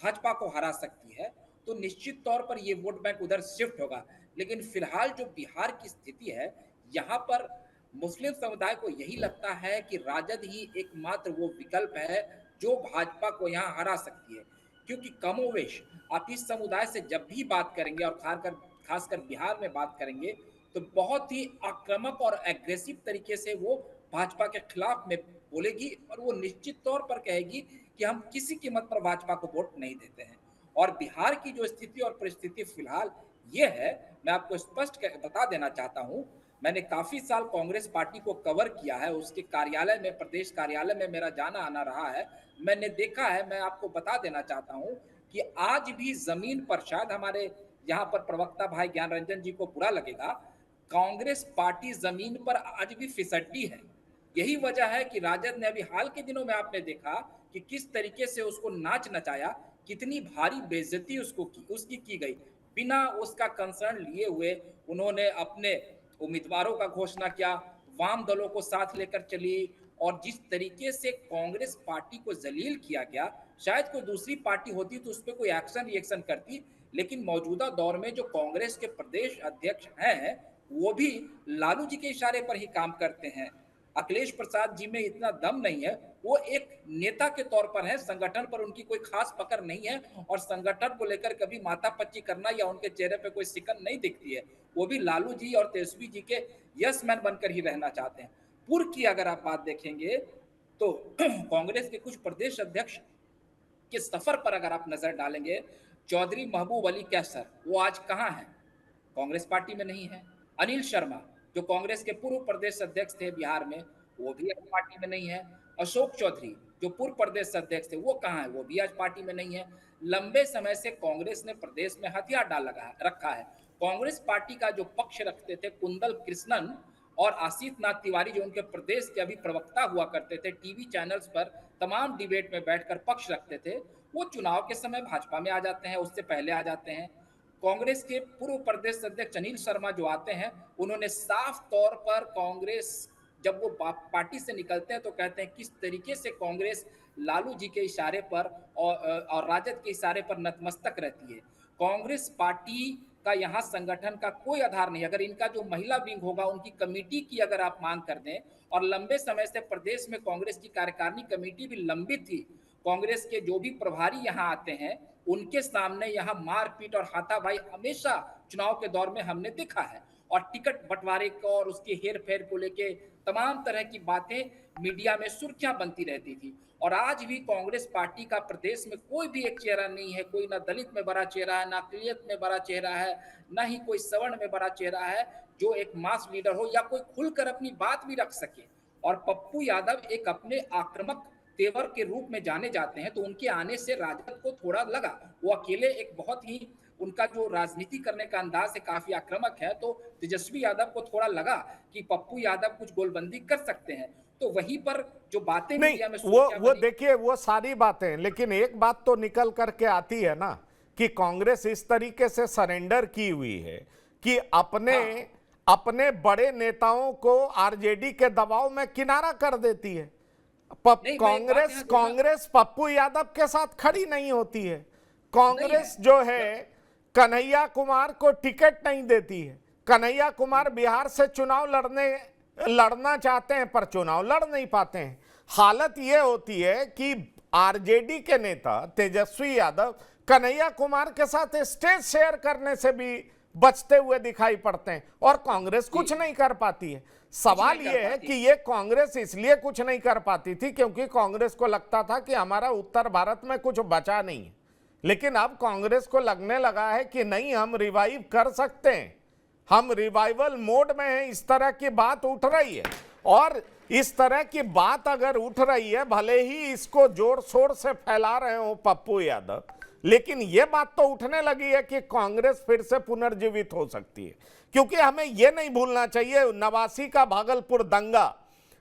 भाजपा को हरा सकती है तो निश्चित तौर पर ये वोट बैंक उधर शिफ्ट होगा। लेकिन फिलहाल जो बिहार की स्थिति है, यहाँ पर मुस्लिम समुदाय को यही लगता है कि राजद ही एकमात्र वो विकल्प है जो भाजपा को यहाँ हरा सकती है, क्योंकि कमोवेश आप इस समुदाय से जब भी बात करेंगे और खासकर बिहार में बात करेंगे तो बहुत ही आक्रामक और एग्रेसिव तरीके से वो भाजपा के खिलाफ में बोलेगी और वो निश्चित तौर पर कहेगी कि हम किसी कीमत पर भाजपा को वोट नहीं देते हैं। और बिहार की जो स्थिति और परिस्थिति फिलहाल ये है, मैं आपको स्पष्ट बता देना चाहता हूं, मैंने काफी साल कांग्रेस पार्टी को कवर किया है, उसके कार्यालय में, प्रदेश कार्यालय में मेरा जाना आना रहा है, मैंने देखा है। मैं आपको बता देना चाहता हूं कि आज भी जमीन पर, शायद हमारे यहाँ पर प्रवक्ता भाई ज्ञान रंजन जी को बुरा लगेगा, कांग्रेस पार्टी जमीन पर आज भी फिसड्डी है। यही वजह है कि राजद ने अभी हाल के दिनों में आपने देखा कि किस तरीके से उसको नाच नचाया, कितनी भारी बेइज्जती उसकी की गई, बिना उसका कंसर्न लिए हुए उन्होंने अपने उम्मीदवारों का घोषणा किया, वाम दलों को साथ लेकर चली और जिस तरीके से कांग्रेस पार्टी को जलील किया गया, शायद कोई दूसरी पार्टी होती तो उस पर कोई एक्शन रिएक्शन करती, लेकिन मौजूदा दौर में जो कांग्रेस के प्रदेश अध्यक्ष हैं वो भी लालू जी के इशारे पर ही काम करते हैं। अखिलेश प्रसाद जी में इतना दम नहीं है, वो एक नेता के तौर पर है, संगठन पर उनकी कोई खास पकड़ नहीं है और संगठन को लेकर कभी माथापच्ची करना या उनके चेहरे पे कोई सिकन नहीं दिखती है। वो भी लालू जी और तेजस्वी जी के यस मैन बनकर ही रहना चाहते हैं। पूर्व की अगर आप बात देखेंगे तो कांग्रेस के कुछ प्रदेश अध्यक्ष के सफर पर अगर आप नजर डालेंगे, चौधरी महबूब अली कैसर वो आज कहाँ है? कांग्रेस पार्टी में नहीं है। अनिल शर्मा जो कांग्रेस के पूर्व प्रदेश अध्यक्ष थे बिहार में, वो भी आज पार्टी में नहीं है। अशोक चौधरी जो पूर्व प्रदेश अध्यक्ष थे वो कहाँ है, वो भी आज पार्टी में नहीं है। लंबे समय से कांग्रेस ने प्रदेश में हथियार डाल रखा है। कांग्रेस पार्टी का जो पक्ष रखते थे कुंदल कृष्णन और आशीष नाथ तिवारी, जो उनके प्रदेश के अभी प्रवक्ता हुआ करते थे, टीवी चैनल्स पर तमाम डिबेट में बैठकर पक्ष रखते थे, वो चुनाव के समय भाजपा में आ जाते हैं, उससे पहले आ जाते हैं। कांग्रेस के पूर्व प्रदेश अध्यक्ष अनिल शर्मा जो आते हैं, उन्होंने साफ तौर पर कांग्रेस जब वो पार्टी से निकलते हैं तो कहते हैं किस तरीके से कांग्रेस लालू जी के इशारे पर और राजद के इशारे पर नतमस्तक रहती है। कांग्रेस पार्टी का यहाँ संगठन का कोई आधार नहीं। अगर इनका जो महिला विंग होगा उनकी कमेटी की अगर आप मांग कर दें, और लंबे समय से प्रदेश में कांग्रेस की कार्यकारिणी कमेटी भी लंबित थी, कांग्रेस के जो भी प्रभारी यहाँ आते हैं उनके सामने यहाँ मारपीट और हाथापाई हमेशा चुनाव के दौर में हमने देखा है। और टिकट बंटवारे को और उसके हेर फेर को लेके तमाम तरह की बातें मीडिया में सुर्खियां बनती रहती थी। और आज भी कांग्रेस पार्टी का प्रदेश में कोई भी एक चेहरा नहीं है, कोई ना दलित में बड़ा चेहरा है, ना अकलियत में बड़ा चेहरा है, ना ही कोई सवर्ण में बड़ा चेहरा है जो एक मास लीडर हो या कोई खुलकर अपनी बात भी रख सके। और पप्पू यादव एक अपने आक्रामक तेवर के रूप में जाने जाते हैं, तो उनके आने से राजद को थोड़ा लगा, वो अकेले एक बहुत ही उनका जो राजनीति करने का अंदाज है काफी आक्रामक है, तो तेजस्वी यादव को थोड़ा लगा कि पप्पू यादव कुछ गोलबंदी कर सकते हैं। तो वहीं पर जो बातें मीडिया में वो देखिए वो सारी बातें, लेकिन एक बात तो निकल करके आती है ना कि कांग्रेस इस तरीके से सरेंडर की हुई है कि अपने बड़े नेताओं को आरजेडी के दबाव में किनारा कर देती है। कांग्रेस पप्पू यादव के साथ खड़ी नहीं होती है। कांग्रेस जो है कन्हैया कुमार को टिकट नहीं देती है। कन्हैया कुमार बिहार से चुनाव लड़ना चाहते हैं पर चुनाव लड़ नहीं पाते हैं। हालत यह होती है कि आरजेडी के नेता तेजस्वी यादव कन्हैया कुमार के साथ स्टेज शेयर करने से भी बचते हुए दिखाई पड़ते हैं और कांग्रेस कुछ नहीं कर पाती है। सवाल यह है कि ये कांग्रेस इसलिए कुछ नहीं कर पाती थी क्योंकि कांग्रेस को लगता था कि हमारा उत्तर भारत में कुछ बचा नहीं है, लेकिन अब कांग्रेस को लगने लगा है कि नहीं, हम रिवाइव कर सकते हैं, हम रिवाइवल मोड में हैं। इस तरह की बात उठ रही है और इस तरह की बात अगर उठ रही है, भले ही इसको जोर शोर से फैला रहे हो पप्पू यादव, लेकिन यह बात तो उठने लगी है कि कांग्रेस फिर से पुनर्जीवित हो सकती है। क्योंकि हमें यह नहीं भूलना चाहिए 89 का भागलपुर दंगा,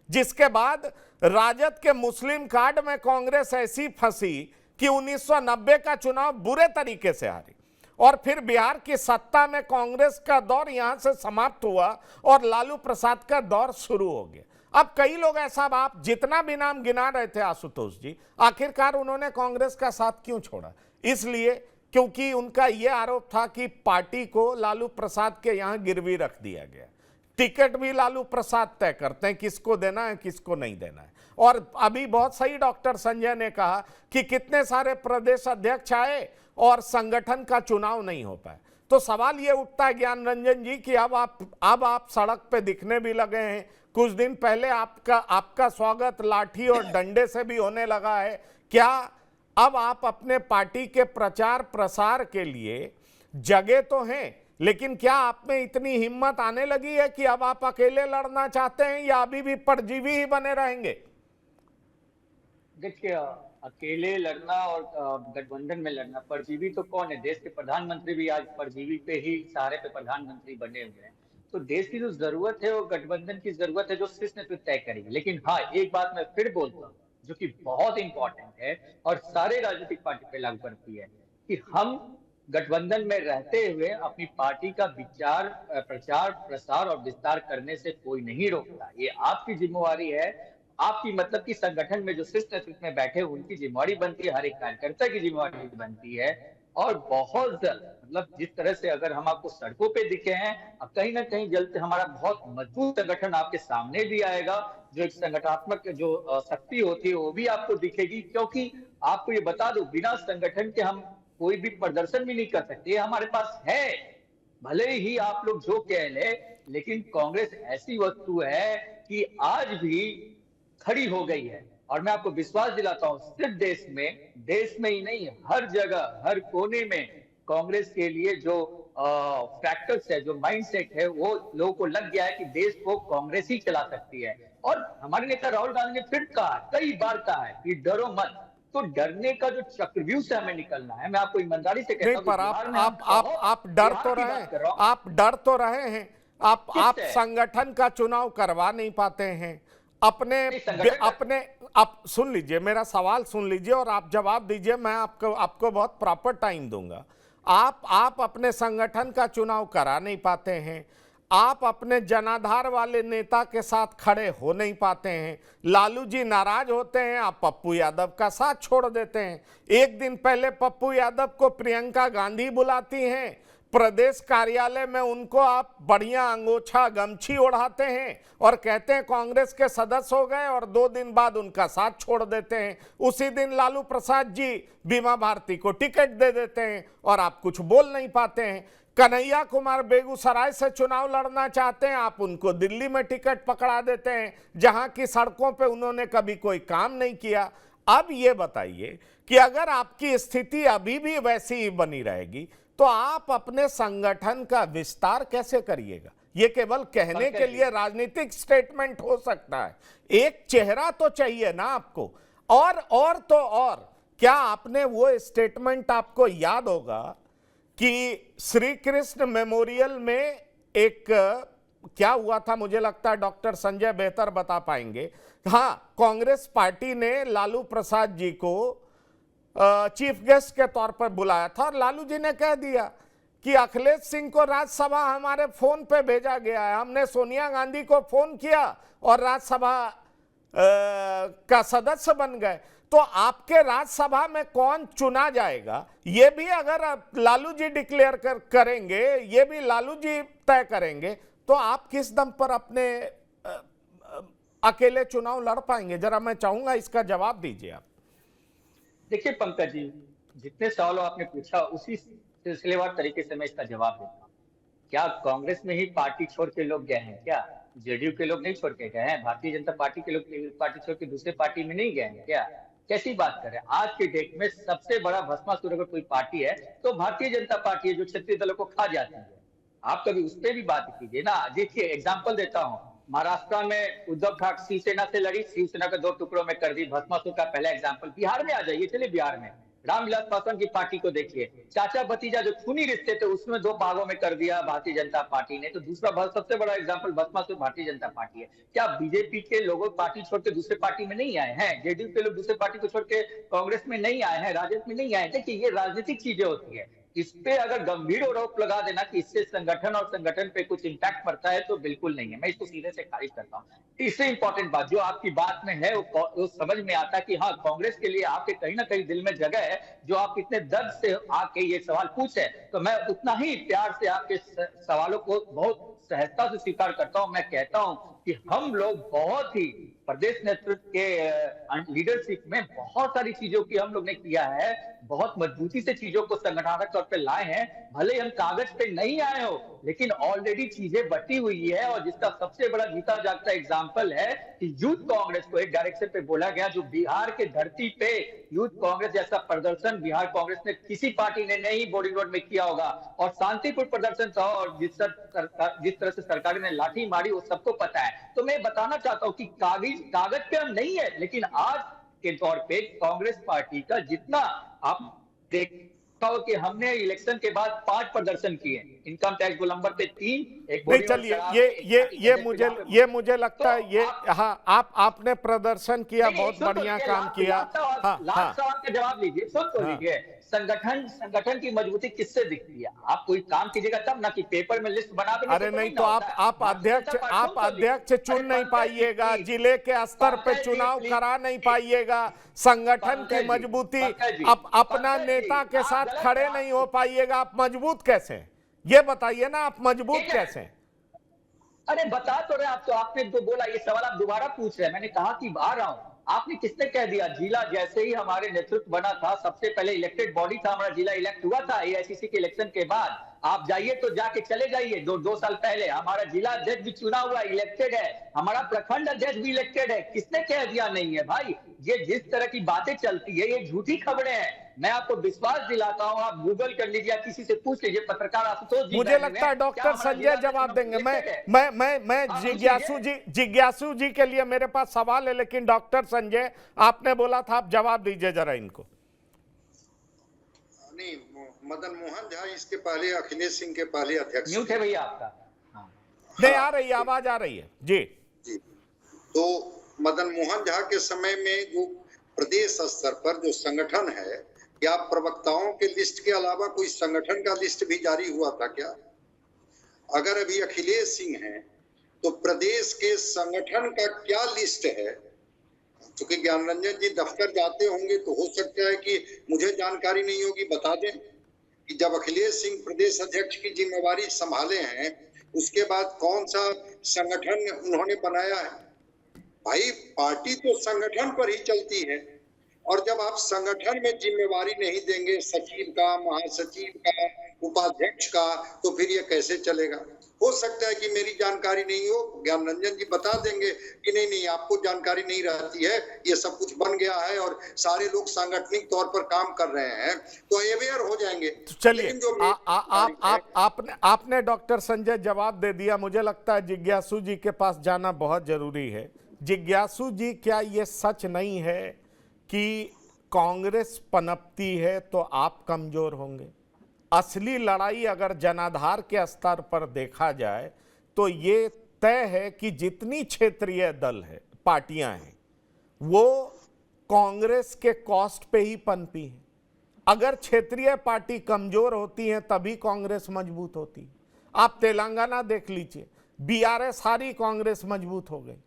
जिसके बाद राजद के मुस्लिम कार्ड में कांग्रेस ऐसी फंसी कि 1990 का चुनाव बुरे तरीके से हारी और फिर बिहार की सत्ता में कांग्रेस का दौर यहां से समाप्त हुआ और लालू प्रसाद का दौर शुरू हो गया। अब कई लोग ऐसा, आप जितना भी नाम गिना रहे थे आशुतोष जी, आखिरकार उन्होंने कांग्रेस का साथ क्यों छोड़ा? इसलिए क्योंकि उनका यह आरोप था कि पार्टी को लालू प्रसाद के यहां गिरवी रख दिया गया। टिकट भी लालू प्रसाद तय करते हैं किसको देना है किसको नहीं देना है। और अभी बहुत सही डॉक्टर संजय ने कहा कि कितने सारे प्रदेश अध्यक्ष आए और संगठन का चुनाव नहीं हो पाए। तो सवाल ये उठता है ज्ञान रंजन जी कि अब आप सड़क पे दिखने भी लगे हैं। कुछ दिन पहले आपका स्वागत लाठी और डंडे से भी होने लगा है। क्या अब आप अपने पार्टी के प्रचार प्रसार के लिए जगह तो हैं, लेकिन क्या आप में इतनी हिम्मत आने लगी है कि अब आप अकेले लड़ना चाहते हैं या अभी भी परजीवी ही बने रहेंगे? देखिए, अकेले लड़ना और गठबंधन में लड़ना, परजीवी तो कौन है? देश के प्रधानमंत्री भी आज परजीवी पे ही सहारे पे प्रधानमंत्री बने हुए हैं। तो देश की जो जरूरत है वो गठबंधन की जरूरत है जो शीर्ष नेतृत्व तय करेगी। लेकिन हाँ, एक बात मैं फिर बोलता हूँ जो कि बहुत इंपॉर्टेंट है और सारे राजनीतिक पार्टी पे लागू करती है कि हम गठबंधन में रहते हुए अपनी पार्टी का विचार, प्रचार, प्रसार और विस्तार करने से कोई नहीं रोकता। ये आपकी जिम्मेवारी है, आपकी मतलब कि संगठन में जो शीर्ष नेतृत्व में बैठे उनकी जिम्मेवारी बनती है, हर एक कार्यकर्ता की जिम्मेवारी बनती है। और बहुत जल्द, मतलब जिस तरह से अगर हम आपको सड़कों पे दिखे हैं, अब कहीं ना कहीं जल्द से हमारा बहुत मजबूत संगठन आपके सामने भी आएगा। जो एक संगठनात्मक जो शक्ति होती है वो भी आपको दिखेगी। क्योंकि आपको ये बता दो, बिना संगठन के हम कोई भी प्रदर्शन भी नहीं कर सकते। ये हमारे पास है, भले ही आप लोग जो कह ले, लेकिन कांग्रेस ऐसी वस्तु है कि आज भी खड़ी हो गई है। और मैं आपको विश्वास दिलाता हूं, सिर्फ देश में ही नहीं, हर जगह, हर कोने में कांग्रेस के लिए जो फैक्टर्स है, जो माइंडसेट है, वो लोगों को लग गया है कि देश को कांग्रेस ही चला सकती है। और हमारे नेता राहुल गांधी ने फिर कहा, कई बार कहा है कि डरो मत। तो डरने का जो चक्रव्यूह से हमें निकलना है, मैं आपको ईमानदारी से कहता नहीं, हूं पर आप डर तो रहे हैं, आप डर तो रहे हैं, आप संगठन का चुनाव करवा नहीं पाते हैं अपने आप सुन लीजिए, मेरा सवाल सुन लीजिए और आप जवाब दीजिए, मैं आपको बहुत प्रॉपर टाइम दूंगा। आप अपने संगठन का चुनाव करा नहीं पाते हैं, आप अपने जनाधार वाले नेता के साथ खड़े हो नहीं पाते हैं, लालू जी नाराज होते हैं, आप पप्पू यादव का साथ छोड़ देते हैं। एक दिन पहले पप्पू यादव को प्रियंका गांधी बुलाती हैं, प्रदेश कार्यालय में उनको आप बढ़िया अंगोछा गमछी ओढ़ाते हैं और कहते हैं कांग्रेस के सदस्य हो गए, और 2 दिन बाद उनका साथ छोड़ देते हैं। उसी दिन लालू प्रसाद जी बीमा भारती को टिकट दे देते हैं और आप कुछ बोल नहीं पाते हैं। कन्हैया कुमार बेगूसराय से चुनाव लड़ना चाहते हैं, आप उनको दिल्ली में टिकट पकड़ा देते हैं, जहां की सड़कों पे उन्होंने कभी कोई काम नहीं किया। अब ये बताइए कि अगर आपकी स्थिति अभी भी वैसी ही बनी रहेगी तो आप अपने संगठन का विस्तार कैसे करिएगा? ये केवल कहने के लिए राजनीतिक स्टेटमेंट हो सकता है, एक चेहरा तो चाहिए ना आपको। और तो और, क्या आपने वो स्टेटमेंट, आपको याद होगा कि श्री कृष्ण मेमोरियल में एक क्या हुआ था, मुझे लगता है डॉक्टर संजय बेहतर बता पाएंगे। हाँ, कांग्रेस पार्टी ने लालू प्रसाद जी को चीफ गेस्ट के तौर पर बुलाया था और लालू जी ने कह दिया कि अखिलेश सिंह को राज्यसभा हमारे फोन पे भेजा गया है, हमने सोनिया गांधी को फोन किया और राज्यसभा का सदस्य बन गए। तो आपके राज्यसभा में कौन चुना जाएगा, ये भी अगर लालू जी डिक्लेयर करेंगे, ये भी लालू जी तय करेंगे, तो आप किस दम पर अपने अकेले चुनाव लड़ पाएंगे? जरा मैं चाहूंगा इसका जवाब दीजिए आप। देखिए पंकज जी, जितने सवालों आपने पूछा उसी सिलसिलेवार तरीके से मैं इसका जवाब देता हूँ। क्या कांग्रेस में ही पार्टी छोड़ के लोग गए हैं? क्या जेडीयू के लोग नहीं छोड़ के गए हैं? भारतीय जनता पार्टी के लोग पार्टी छोड़ के दूसरे पार्टी में नहीं गए हैं क्या? कैसी बात कर रहे हैं? आज के डेट में सबसे बड़ा भस्मासुर अगर कोई पार्टी है तो भारतीय जनता पार्टी है, जो क्षेत्रीय दलों को खा जाती है। आप कभी उस पर भी बात कीजिए ना। देखिए एग्जाम्पल देता हूँ, महाराष्ट्र में उद्धव ठाकरे शिवसेना से लड़ी, शिवसेना को 2 टुकड़ों में कर दी, भस्मासुर का पहला एग्जाम्पल। बिहार में आ जाइए, चलिए बिहार में रामविलास पासवान की पार्टी को देखिए, चाचा भतीजा जो खूनी रिश्ते थे उसमें 2 भागों में कर दिया भारतीय जनता पार्टी ने। तो दूसरा सबसे बड़ा एग्जाम्पल भस्मासुर भारतीय जनता पार्टी है। क्या बीजेपी के लोग पार्टी छोड़ के दूसरे पार्टी में नहीं आए हैं? जेडीयू के लोग दूसरे पार्टी को छोड़ के कांग्रेस में नहीं आए हैं, राजद में नहीं आए? देखिए ये राजनीतिक चीजें होती है, इस पे अगर गंभीर आरोप लगा देना कि इससे संगठन और संगठन पे कुछ इंपैक्ट पड़ता है, तो बिल्कुल नहीं है। मैं इसको सीधे से खारिज करता हूँ। तीसरी इंपॉर्टेंट बात जो आपकी बात में है वो समझ में आता है कि हाँ, कांग्रेस के लिए आपके कहीं ना कहीं दिल में जगह है, जो आप इतने दर्द से आके ये सवाल पूछे, तो मैं उतना ही प्यार से आपके सवालों को बहुत सहजता से स्वीकार करता हूं। मैं कहता हूं कि हम लोग बहुत ही प्रदेश नेतृत्व के लीडरशिप में बहुत सारी चीजों की हम लोग ने किया है, बहुत मजबूती से चीजों को संगठनात्मक तौर पे लाए हैं। भले हम कागज पे नहीं आए हो, लेकिन ऑलरेडी चीजें बटी हुई है। और जिसका सबसे बड़ा जीता जागता एग्जाम्पल है कि यूथ कांग्रेस को एक डायरेक्शन पे बोला गया, जो बिहार के धरती पे यूथ कांग्रेस जैसा प्रदर्शन बिहार कांग्रेस ने किसी पार्टी ने नहीं बॉर्डरिंग रोड में किया होगा, और शांतिपूर्ण प्रदर्शन था। और जिस तरह से सरकार ने लाठी मारी वो सबको पता है। तो मैं बताना चाहता हूं कि कागज पे हम नहीं है, लेकिन आज के तौर पे कांग्रेस पार्टी का जितना आप देखता हो कि हमने इलेक्शन के बाद 5 प्रदर्शन किए, इनकम टैक्स गोलंबर पे 3, एक नहीं, चलिए ये मुझे लगता है ये हाँ, आपने प्रदर्शन किया, बहुत बढ़िया काम किया। लास्ट सवाल का जवाब लीजिए, सुन तो लीजिए। संगठन की मजबूती किससे दिखती है? आप कोई काम कीजिएगा तब ना, कि पेपर में लिस्ट बना देने। अरे नहीं, तो आप अध्यक्ष चुन नहीं पाइएगा, जिले के स्तर पे चुनाव करा नहीं पाइएगा, संगठन की मजबूती, अपना नेता के साथ खड़े नहीं हो पाइएगा, आप मजबूत कैसे हैं? ये बताइए ना, आप मजबूत कैसे हैं? अरे बता तो रहे आप, तो आपने तो बोला, ये सवाल आप दोबारा पूछ रहे हैं। मैंने कहा कि आ रहा हूं, आपने किसने कह दिया? जिला जैसे ही हमारे नेतृत्व बना था, सबसे पहले इलेक्टेड बॉडी था हमारा, जिला इलेक्ट हुआ था एआईसीसी के इलेक्शन के बाद। आप जाइए तो जाके चले जाइए। 2 साल पहले हमारा जिला अध्यक्ष भी चुना हुआ, इलेक्टेड है, हमारा प्रखंड अध्यक्ष भी इलेक्टेड है। किसने कह दिया नहीं है भाई? ये जिस तरह की बातें चलती है, ये झूठी खबरें हैं। मैं आपको विश्वास दिलाता हूं, आप गूगल कर लीजिए, या किसी से पूछ लीजिए, पत्रकार आशुतोष जी मुझे लगता है डॉक्टर संजय जवाब देंगे। मैं जिज्ञासु जी के लिए मेरे पास सवाल है, लेकिन डॉक्टर संजय आपने बोला था, आप जवाब दीजिए जरा इनको। नहीं, मदन मोहन झा इसके पहले अखिलेश सिंह के पहले अध्यक्ष म्यूट है भैया आपका। हाँ। नहीं आ रही है, आवाज आ रही है जी। जी, तो मदन मोहन झा के समय में जो प्रदेश स्तर पर जो संगठन है, क्या प्रवक्ताओं के लिस्ट के अलावा कोई संगठन का लिस्ट भी जारी हुआ था क्या? अगर अभी अखिलेश सिंह हैं तो प्रदेश के संगठन का क्या लिस्ट है? क्योंकि ज्ञान रंजन जी दफ्तर जाते होंगे तो हो सकता है कि मुझे जानकारी नहीं होगी, बता दें कि जब अखिलेश सिंह प्रदेश अध्यक्ष की जिम्मेवारी संभाले हैं उसके बाद कौन सा संगठन उन्होंने बनाया है? भाई पार्टी तो संगठन पर ही चलती है, और जब आप संगठन में जिम्मेवारी नहीं देंगे सचिव का, महासचिव का, उपाध्यक्ष का, तो फिर ये कैसे चलेगा? हो सकता है कि मेरी जानकारी नहीं हो, ज्ञान रंजन जी बता देंगे कि नहीं नहीं आपको जानकारी नहीं रहती है, ये सब कुछ बन गया है और सारे लोग सांगठनिक तौर पर काम कर रहे हैं, तो अवेयर हो जाएंगे। चलिए आपने डॉक्टर संजय जवाब दे दिया। मुझे लगता है जिज्ञासु जी के पास जाना बहुत जरूरी है। जिज्ञासु जी, क्या ये सच नहीं है कि कांग्रेस पनपती है तो आप कमजोर होंगे? असली लड़ाई अगर जनाधार के स्तर पर देखा जाए तो ये तय है कि जितनी क्षेत्रीय दल है, पार्टियां हैं, वो कांग्रेस के कॉस्ट पे ही पनपी हैं। अगर क्षेत्रीय पार्टी कमजोर होती है तभी कांग्रेस मजबूत होती है। आप तेलंगाना देख लीजिए, बीआरएस हारी, कांग्रेस मजबूत हो गई।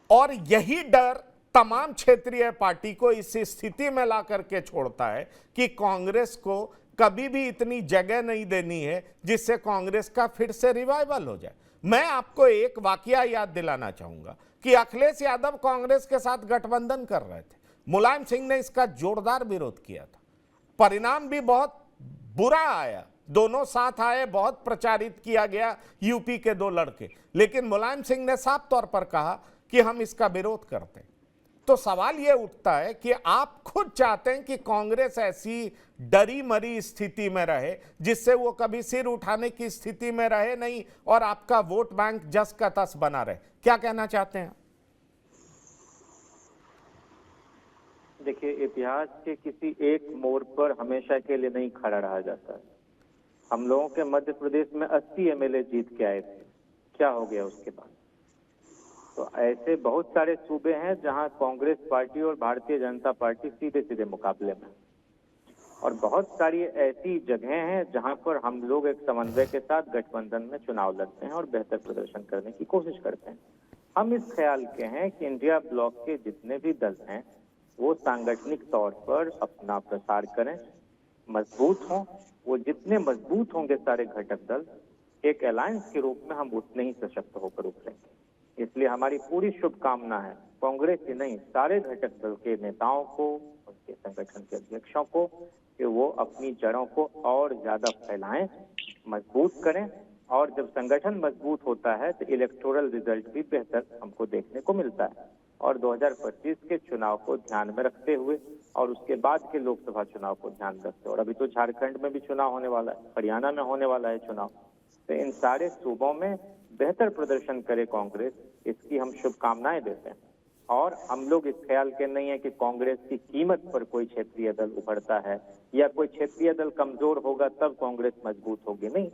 और यही डर तमाम क्षेत्रीय पार्टी को इस स्थिति में ला करके छोड़ता है कि कांग्रेस को कभी भी इतनी जगह नहीं देनी है जिससे कांग्रेस का फिर से रिवाइवल हो जाए। मैं आपको एक वाकया याद दिलाना चाहूंगा कि अखिलेश यादव कांग्रेस के साथ गठबंधन कर रहे थे, मुलायम सिंह ने इसका जोरदार विरोध किया था, परिणाम भी बहुत बुरा आया, दोनों साथ आए, बहुत प्रचारित किया गया यूपी के 2 लड़के, लेकिन मुलायम सिंह ने साफ तौर पर कहा कि हम इसका विरोध करते हैं। तो सवाल यह उठता है कि आप खुद चाहते हैं कि कांग्रेस ऐसी डरी मरी स्थिति में रहे जिससे वो कभी सिर उठाने की स्थिति में रहे नहीं और आपका वोट बैंक जस का तस बना रहे। क्या कहना चाहते हैं? देखिए, इतिहास के किसी एक मोड़ पर हमेशा के लिए नहीं खड़ा रहा जाता है। हम लोगों के मध्य प्रदेश में 80 एमएलए जीत के आए थे, क्या हो गया उसके बाद? तो ऐसे बहुत सारे सूबे हैं जहां कांग्रेस पार्टी और भारतीय जनता पार्टी सीधे सीधे मुकाबले में, और बहुत सारी ऐसी जगहें हैं जहां पर हम लोग एक समन्वय के साथ गठबंधन में चुनाव लड़ते हैं और बेहतर प्रदर्शन करने की कोशिश करते हैं। हम इस ख्याल के हैं कि इंडिया ब्लॉक के जितने भी दल हैं वो सांगठनिक तौर पर अपना प्रसार करें, मजबूत हों। वो जितने मजबूत होंगे सारे घटक दल, एक अलायंस के रूप में हम उतने ही सशक्त होकर उभरेंगे। इसलिए हमारी पूरी शुभकामना है कांग्रेस ही नहीं, सारे घटक दल के नेताओं को, उनके संगठन के अध्यक्षों को, कि वो अपनी जड़ों को और ज्यादा फैलाएं, मजबूत करें। और जब संगठन मजबूत होता है तो इलेक्टोरल रिजल्ट भी बेहतर हमको देखने को मिलता है। और 2025 के चुनाव को ध्यान में रखते हुए और उसके बाद के लोकसभा चुनाव को ध्यान में रखते हुए, और अभी तो झारखंड में भी चुनाव होने वाला है, हरियाणा में होने वाला है चुनाव, तो इन सारे सूबों में बेहतर प्रदर्शन करे कांग्रेस, इसकी हम शुभकामनाएं देते हैं। और हम लोग इस ख्याल के नहीं है कि कांग्रेस की कीमत पर कोई क्षेत्रीय दल उभरता है या कोई क्षेत्रीय दल कमजोर होगा तब कांग्रेस मजबूत होगी, नहीं।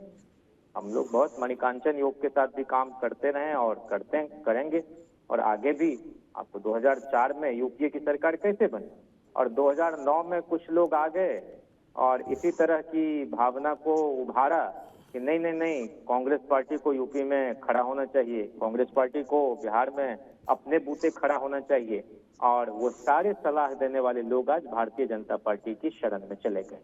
हम लोग बहुत मणिकांचन योग के साथ भी काम करते रहे और करते हैं, करेंगे, और आगे भी। आपको 2004 में यूपीए की सरकार कैसे बनी, और 2009 में कुछ लोग आ गए और इसी तरह की भावना को उभारा कि नहीं नहीं नहीं, कांग्रेस पार्टी को यूपी में खड़ा होना चाहिए, कांग्रेस पार्टी को बिहार में अपने बूते खड़ा होना चाहिए, और वो सारे सलाह देने वाले लोग आज भारतीय जनता पार्टी की शरण में चले गए।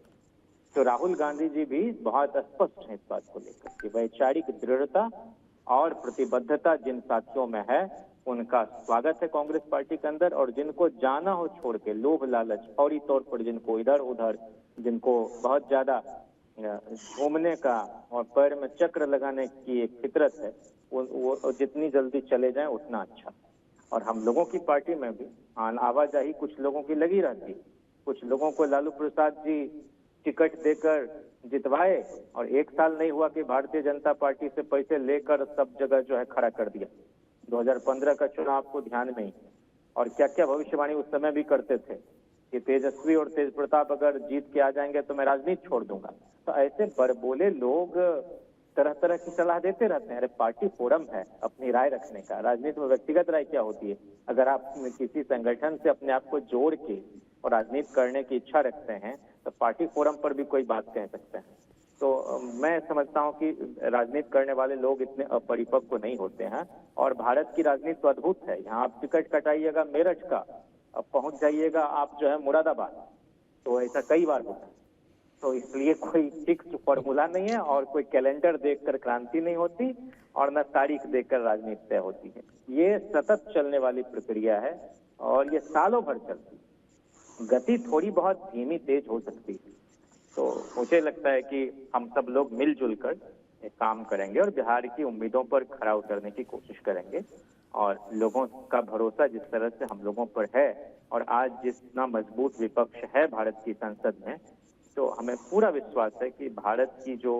तो राहुल गांधी जी भी बहुत स्पष्ट हैं इस बात को लेकर कि वैचारिक दृढ़ता और प्रतिबद्धता जिन साथियों में है उनका स्वागत है कांग्रेस पार्टी के अंदर, और जिनको जाना हो छोड़ के लोभ लालच, फौरी तौर पर जिनको इधर उधर, जिनको बहुत ज्यादा घूमने का और पैर में चक्र लगाने की एक फितरत है, वो जितनी जल्दी चले जाएं उतना अच्छा। और हम लोगों की पार्टी में भी आवाजाही कुछ लोगों की लगी रहती, कुछ लोगों को लालू प्रसाद जी टिकट देकर जितवाए और 1 साल नहीं हुआ कि भारतीय जनता पार्टी से पैसे लेकर सब जगह जो है खड़ा कर दिया। 2015 का चुनाव आपको ध्यान में ही, और क्या क्या भविष्यवाणी उस समय भी करते थे कि तेजस्वी और तेज प्रताप अगर जीत के आ जाएंगे तो मैं राजनीति छोड़ दूंगा। तो ऐसे बड़बोले लोग तरह तरह की सलाह देते रहते हैं। अरे पार्टी फोरम है अपनी राय रखने का, राजनीति में व्यक्तिगत राय क्या होती है? अगर आप किसी संगठन से अपने आप को जोड़ के और राजनीति करने की इच्छा रखते हैं तो पार्टी फोरम पर भी कोई बात कह सकते हैं। तो मैं समझता हूं कि राजनीति करने वाले लोग इतने अपरिपक्व नहीं होते हैं। और भारत की राजनीति तो अद्भुत है। यहाँ आप टिकट कटाइएगा मेरठ का, अब पहुंच जाइएगा आप जो है मुरादाबाद, तो ऐसा कई बार होता है। तो इसलिए कोई फिक्स फॉर्मूला नहीं है और कोई कैलेंडर देखकर क्रांति नहीं होती और न तारीख देखकर राजनीति तय होती है। ये सतत चलने वाली प्रक्रिया है और ये सालों भर चलती है। गति थोड़ी बहुत धीमी तेज हो सकती है। तो मुझे लगता है कि हम सब लोग मिलजुल कर काम करेंगे और बिहार की उम्मीदों पर खरा उतरने की कोशिश करेंगे। और लोगों का भरोसा जिस तरह से हम लोगों पर है और आज जितना मजबूत विपक्ष है भारत की संसद में, तो हमें पूरा विश्वास है कि भारत की जो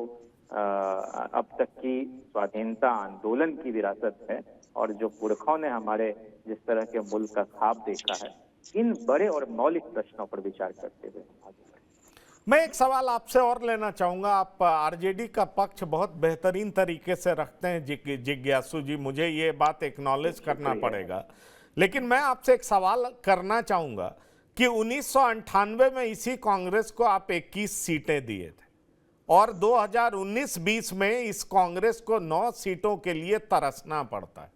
अब तक की स्वाधीनता आंदोलन की विरासत है और जो पुरखों ने हमारे जिस तरह के मुल्क का ख्वाब देखा है, इन बड़े और मौलिक प्रश्नों पर विचार करते हुए आगे बढ़े। मैं एक सवाल आपसे और लेना चाहूंगा। आप आरजेडी का पक्ष बहुत बेहतरीन तरीके से रखते हैं जिज्ञासु जी, मुझे ये बात एक्नॉलेज करना पड़ेगा। लेकिन मैं आपसे एक सवाल करना चाहूंगा कि 1998 में इसी कांग्रेस को आप 21 सीटें दिए थे और 2019-20 में इस कांग्रेस को 9 सीटों के लिए तरसना पड़ता है।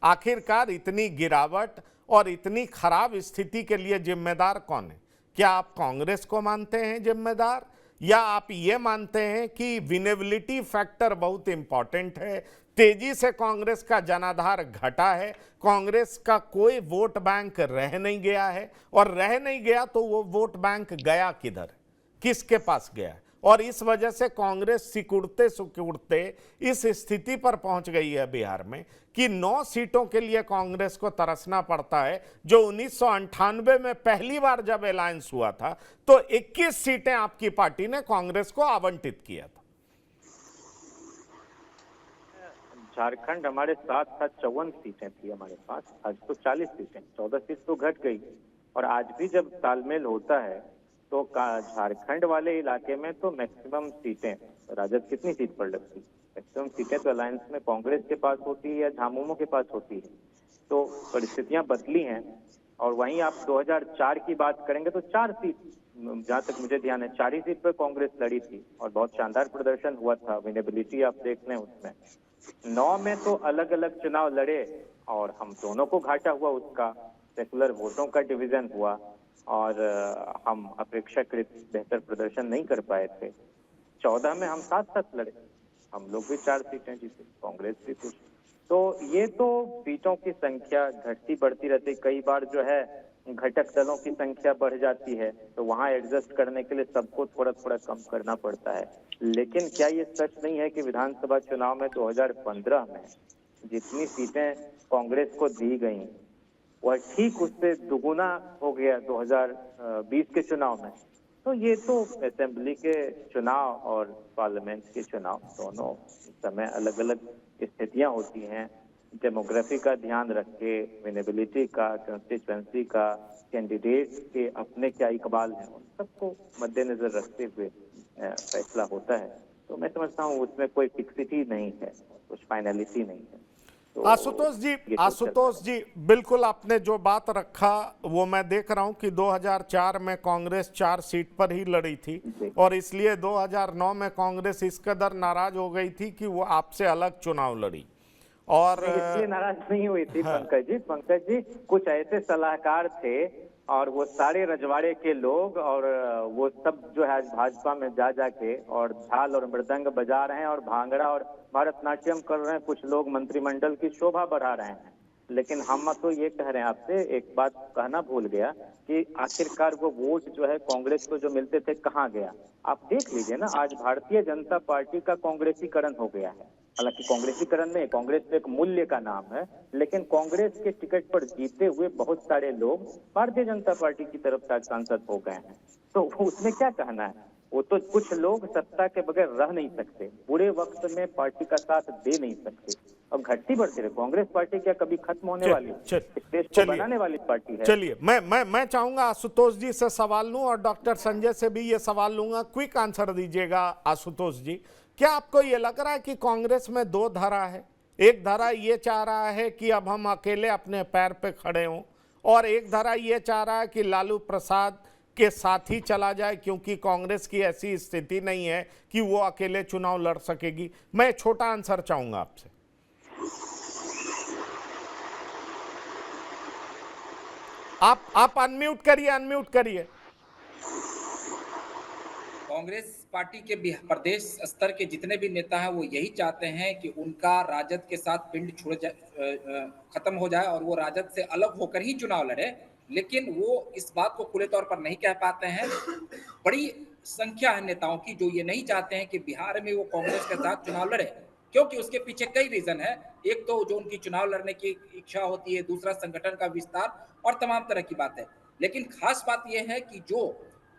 आखिरकार इतनी गिरावट और इतनी खराब स्थिति के लिए जिम्मेदार कौन है? क्या आप कांग्रेस को मानते हैं जिम्मेदार, या आप ये मानते हैं कि विनेबिलिटी फैक्टर बहुत इंपॉर्टेंट है, तेजी से कांग्रेस का जनाधार घटा है, कांग्रेस का कोई वोट बैंक रह नहीं गया है, और रह नहीं गया तो वो वोट बैंक गया किधर, किसके पास गया है? और इस वजह से कांग्रेस सिकुड़ते सिकुड़ते इस स्थिति पर पहुंच गई है बिहार में कि 9 सीटों के लिए कांग्रेस को तरसना पड़ता है। जो 1998 में पहली बार जब अलायंस हुआ था तो 21 सीटें आपकी पार्टी ने कांग्रेस को आवंटित किया था। झारखंड हमारे साथ साथ 54 सीटें थी हमारे पास, आज तो 40 सीटें, 14 सीट तो घट गई। और आज भी जब तालमेल होता है तो झारखंड वाले इलाके में तो मैक्सिमम सीटें राजद कितनी सीट पर लगती, मैक्सिमम सीटें तो अलायंस में कांग्रेस के पास होती है या झामुमो के पास होती है। तो परिस्थितियां बदली हैं। और वहीं आप 2004 की बात करेंगे तो 4 सीट, जहां तक मुझे ध्यान है 4 ही सीट पर कांग्रेस लड़ी थी और बहुत शानदार प्रदर्शन हुआ था। विनेबिलिटी आप देख लें उसमें। 9 में तो अलग अलग चुनाव लड़े और हम दोनों को घाटा हुआ, उसका सेकुलर वोटों का डिवीजन हुआ और हम अपेक्षाकृत बेहतर प्रदर्शन नहीं कर पाए थे। 14 में हम साथ साथ लड़े, हम लोग भी 4 सीटें जीते, कांग्रेस भी कुछ। तो ये तो सीटों की संख्या घटती बढ़ती रहती, कई बार जो है घटक दलों की संख्या बढ़ जाती है तो वहां एडजस्ट करने के लिए सबको थोड़ा थोड़ा कम करना पड़ता है। लेकिन क्या ये सच नहीं है कि विधानसभा चुनाव में 2015 में जितनी सीटें कांग्रेस को दी गई वह ठीक उससे दुगुना हो गया 2020 के चुनाव में। तो ये तो असेंबली के चुनाव और पार्लियामेंट के चुनाव दोनों समय अलग अलग स्थितियां होती हैं। डेमोग्राफी का ध्यान रख के, विनेबिलिटी का, कंस्टिट्यूएंसी का, कैंडिडेट के अपने क्या इकबाल है, उन सबको मद्देनजर रखते हुए फैसला होता है। तो मैं समझता हूँ उसमें कोई फिक्सिटी नहीं है, कुछ फाइनलिटी नहीं है। तो आशुतोष जी बिल्कुल आपने जो बात रखा वो मैं देख रहा हूं कि 2004 में कांग्रेस 4 सीट पर ही लड़ी थी और इसलिए 2009 में कांग्रेस इस कदर नाराज हो गई थी कि वो आपसे अलग चुनाव लड़ी। और इसलिए नाराज नहीं हुई थी पंकज जी कुछ ऐसे सलाहकार थे और वो सारे रजवाड़े के लोग और वो सब जो है भाजपा में जा जाके और झाल और मृदंग बजा रहे हैं और भांगड़ा और भरतनाट्यम कर रहे हैं। कुछ लोग मंत्रिमंडल की शोभा बढ़ा रहे हैं। लेकिन हम तो ये कह रहे हैं आपसे, एक बात कहना भूल गया कि आखिरकार वो वोट जो है कांग्रेस को जो मिलते थे कहाँ गया। आप देख लीजिए ना, आज भारतीय जनता पार्टी का कांग्रेसीकरण हो गया है। हालांकि कांग्रेसीकरण में कांग्रेस तो एक मूल्य का नाम है, लेकिन कांग्रेस के टिकट पर जीते हुए बहुत सारे लोग भारतीय जनता पार्टी की तरफ से सांसद हो गए हैं। तो उसमें क्या कहना है, वो तो कुछ लोग सत्ता के बगैर रह नहीं सकते, बुरे वक्त में पार्टी का साथ दे नहीं सकते। अब घटती बढ़ती रहे, कांग्रेस पार्टी क्या कभी खत्म होने वाली है? इस देश को बनाने वाली पार्टी है। चलिए, मैं चाहूंगा आशुतोष जी से सवाल लूं और डॉक्टर संजय से भी ये सवाल लूंगा। क्विक आंसर दीजिएगा आशुतोष जी। क्या आपको ये लग रहा है कि कांग्रेस में दो धारा है? एक धारा ये चाह रहा है कि अब हम अकेले अपने पैर पे खड़े हों, और एक धारा ये चाह रहा है कि लालू प्रसाद के साथ ही चला जाए, क्योंकि कांग्रेस की ऐसी स्थिति नहीं है कि वो अकेले चुनाव लड़ सकेगी। मैं छोटा आंसर चाहूंगा आपसे। आप अनम्यूट करिए। कांग्रेस पार्टी के प्रदेश स्तर के जितने भी नेता हैं वो यही चाहते हैं कि उनका राजद के साथ पिंड खत्म हो जाए और वो राजद से अलग होकर ही चुनाव लड़े, लेकिन वो इस बात को खुले तौर पर नहीं कह पाते हैं। बड़ी संख्या है नेताओं की जो ये नहीं चाहते हैं कि बिहार में वो कांग्रेस के साथ चुनाव लड़े, क्योंकि उसके पीछे कई रीजन है। एक तो जो उनकी चुनाव लड़ने की इच्छा होती है, दूसरा संगठन का विस्तार और तमाम तरह की बात है। लेकिन खास बात यह है कि जो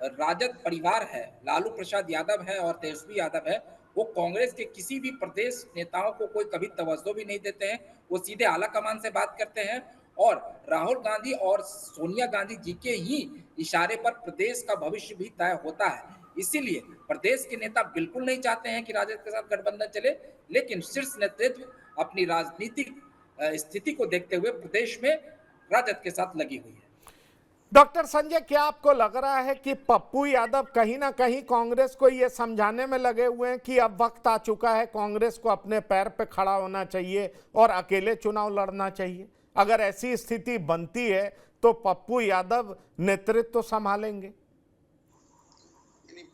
राजद परिवार है, लालू प्रसाद यादव है और तेजस्वी यादव है, वो कांग्रेस के किसी भी प्रदेश नेताओं को कोई कभी तवज्जो भी नहीं देते हैं। वो सीधे आला कमान से बात करते हैं और राहुल गांधी और सोनिया गांधी जी के ही इशारे पर प्रदेश का भविष्य भी तय होता है। इसीलिए प्रदेश के नेता बिल्कुल नहीं चाहते हैं कि राजद के साथ गठबंधन चले, लेकिन शीर्ष नेतृत्व अपनी राजनीतिक स्थिति को देखते हुए प्रदेश में राजद के साथ लगी हुई है। डॉक्टर संजय, क्या आपको लग रहा है कि पप्पू यादव कहीं ना कहीं कांग्रेस को यह समझाने में लगे हुए हैं कि अब वक्त आ चुका है, कांग्रेस को अपने पैर पे खड़ा होना चाहिए और अकेले चुनाव लड़ना चाहिए? अगर ऐसी स्थिति बनती है तो पप्पू यादव नेतृत्व संभालेंगे?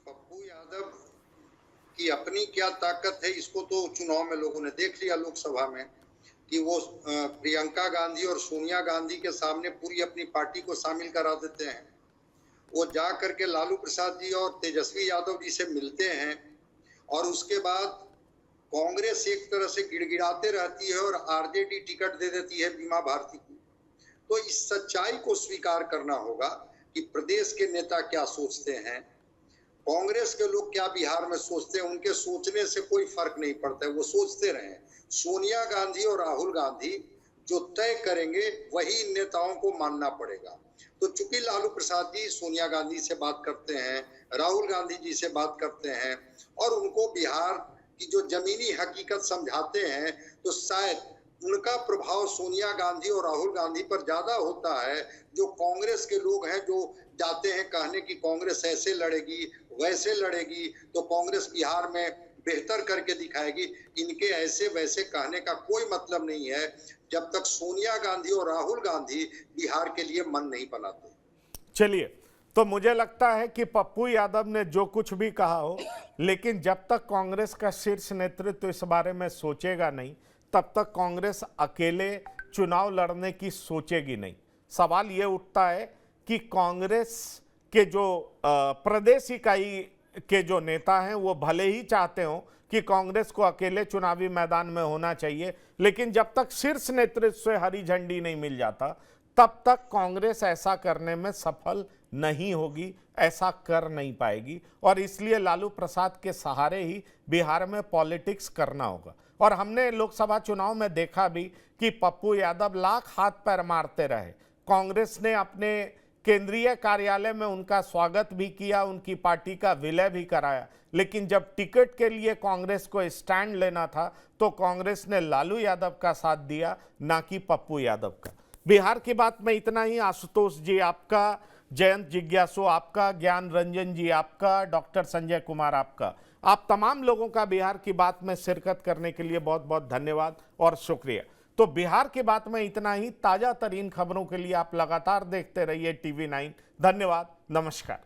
पप्पू यादव की अपनी क्या ताकत है, इसको तो चुनाव में लोगों ने देख लिया लोकसभा में, कि वो प्रियंका गांधी और सोनिया गांधी के सामने पूरी अपनी पार्टी को शामिल करा देते हैं। वो जा करके लालू प्रसाद जी और तेजस्वी यादव जी से मिलते हैं और उसके बाद कांग्रेस एक तरह से गिड़गिड़ाते रहती है और आरजेडी टिकट दे देती है बीमा भारती को। तो इस सच्चाई को स्वीकार करना होगा कि प्रदेश के नेता क्या सोचते हैं, कांग्रेस के लोग क्या बिहार में सोचते हैं। उनके सोचने से कोई फर्क नहीं पड़ता है, वो सोचते रहे। सोनिया गांधी और राहुल गांधी जो तय करेंगे वही इन नेताओं को मानना पड़ेगा। तो चूंकि लालू प्रसाद जी सोनिया गांधी से बात करते हैं, राहुल गांधी जी से बात करते हैं और उनको बिहार की जो जमीनी हकीकत समझाते हैं, तो शायद उनका प्रभाव सोनिया गांधी और राहुल गांधी पर ज्यादा होता है। जो कांग्रेस के लोग हैं जो जाते हैं कहने की कांग्रेस ऐसे लड़ेगी वैसे लड़ेगी, तो कांग्रेस बिहार में बेहतर करके दिखाएगी, इनके ऐसे वैसे कहने का कोई मतलब नहीं है जब तक सोनिया गांधी और राहुल गांधी बिहार के लिए मन नहीं बनाते। चलिए, तो मुझे लगता है कि पप्पू यादव ने जो कुछ भी कहा हो, लेकिन जब तक कांग्रेस का शीर्ष नेतृत्व इस बारे में सोचेगा नहीं, तब तक कांग्रेस अकेले चुनाव लड़ने की सोचेगी नहीं। सवाल ये उठता है कि कांग्रेस के जो प्रदेश इकाई के जो नेता हैं वो भले ही चाहते हो कि कांग्रेस को अकेले चुनावी मैदान में होना चाहिए, लेकिन जब तक शीर्ष नेतृत्व से हरी झंडी नहीं मिल जाता तब तक कांग्रेस ऐसा करने में सफल नहीं होगी, ऐसा कर नहीं पाएगी। और इसलिए लालू प्रसाद के सहारे ही बिहार में पॉलिटिक्स करना होगा। और हमने लोकसभा चुनाव में देखा भी कि पप्पू यादव लाख हाथ पैर मारते रहे, कांग्रेस ने अपने केंद्रीय कार्यालय में उनका स्वागत भी किया, उनकी पार्टी का विलय भी कराया, लेकिन जब टिकट के लिए कांग्रेस को स्टैंड लेना था तो कांग्रेस ने लालू यादव का साथ दिया, ना कि पप्पू यादव का। बिहार की बात में इतना ही। आशुतोष जी आपका, जयंत जिज्ञासु आपका, ज्ञान रंजन जी आपका, डॉक्टर संजय कुमार आपका, आप तमाम लोगों का बिहार की बात में शिरकत करने के लिए बहुत बहुत धन्यवाद और शुक्रिया। तो बिहार की बात में इतना ही। ताजा तरीन खबरों के लिए आप लगातार देखते रहिए TV9। धन्यवाद, नमस्कार।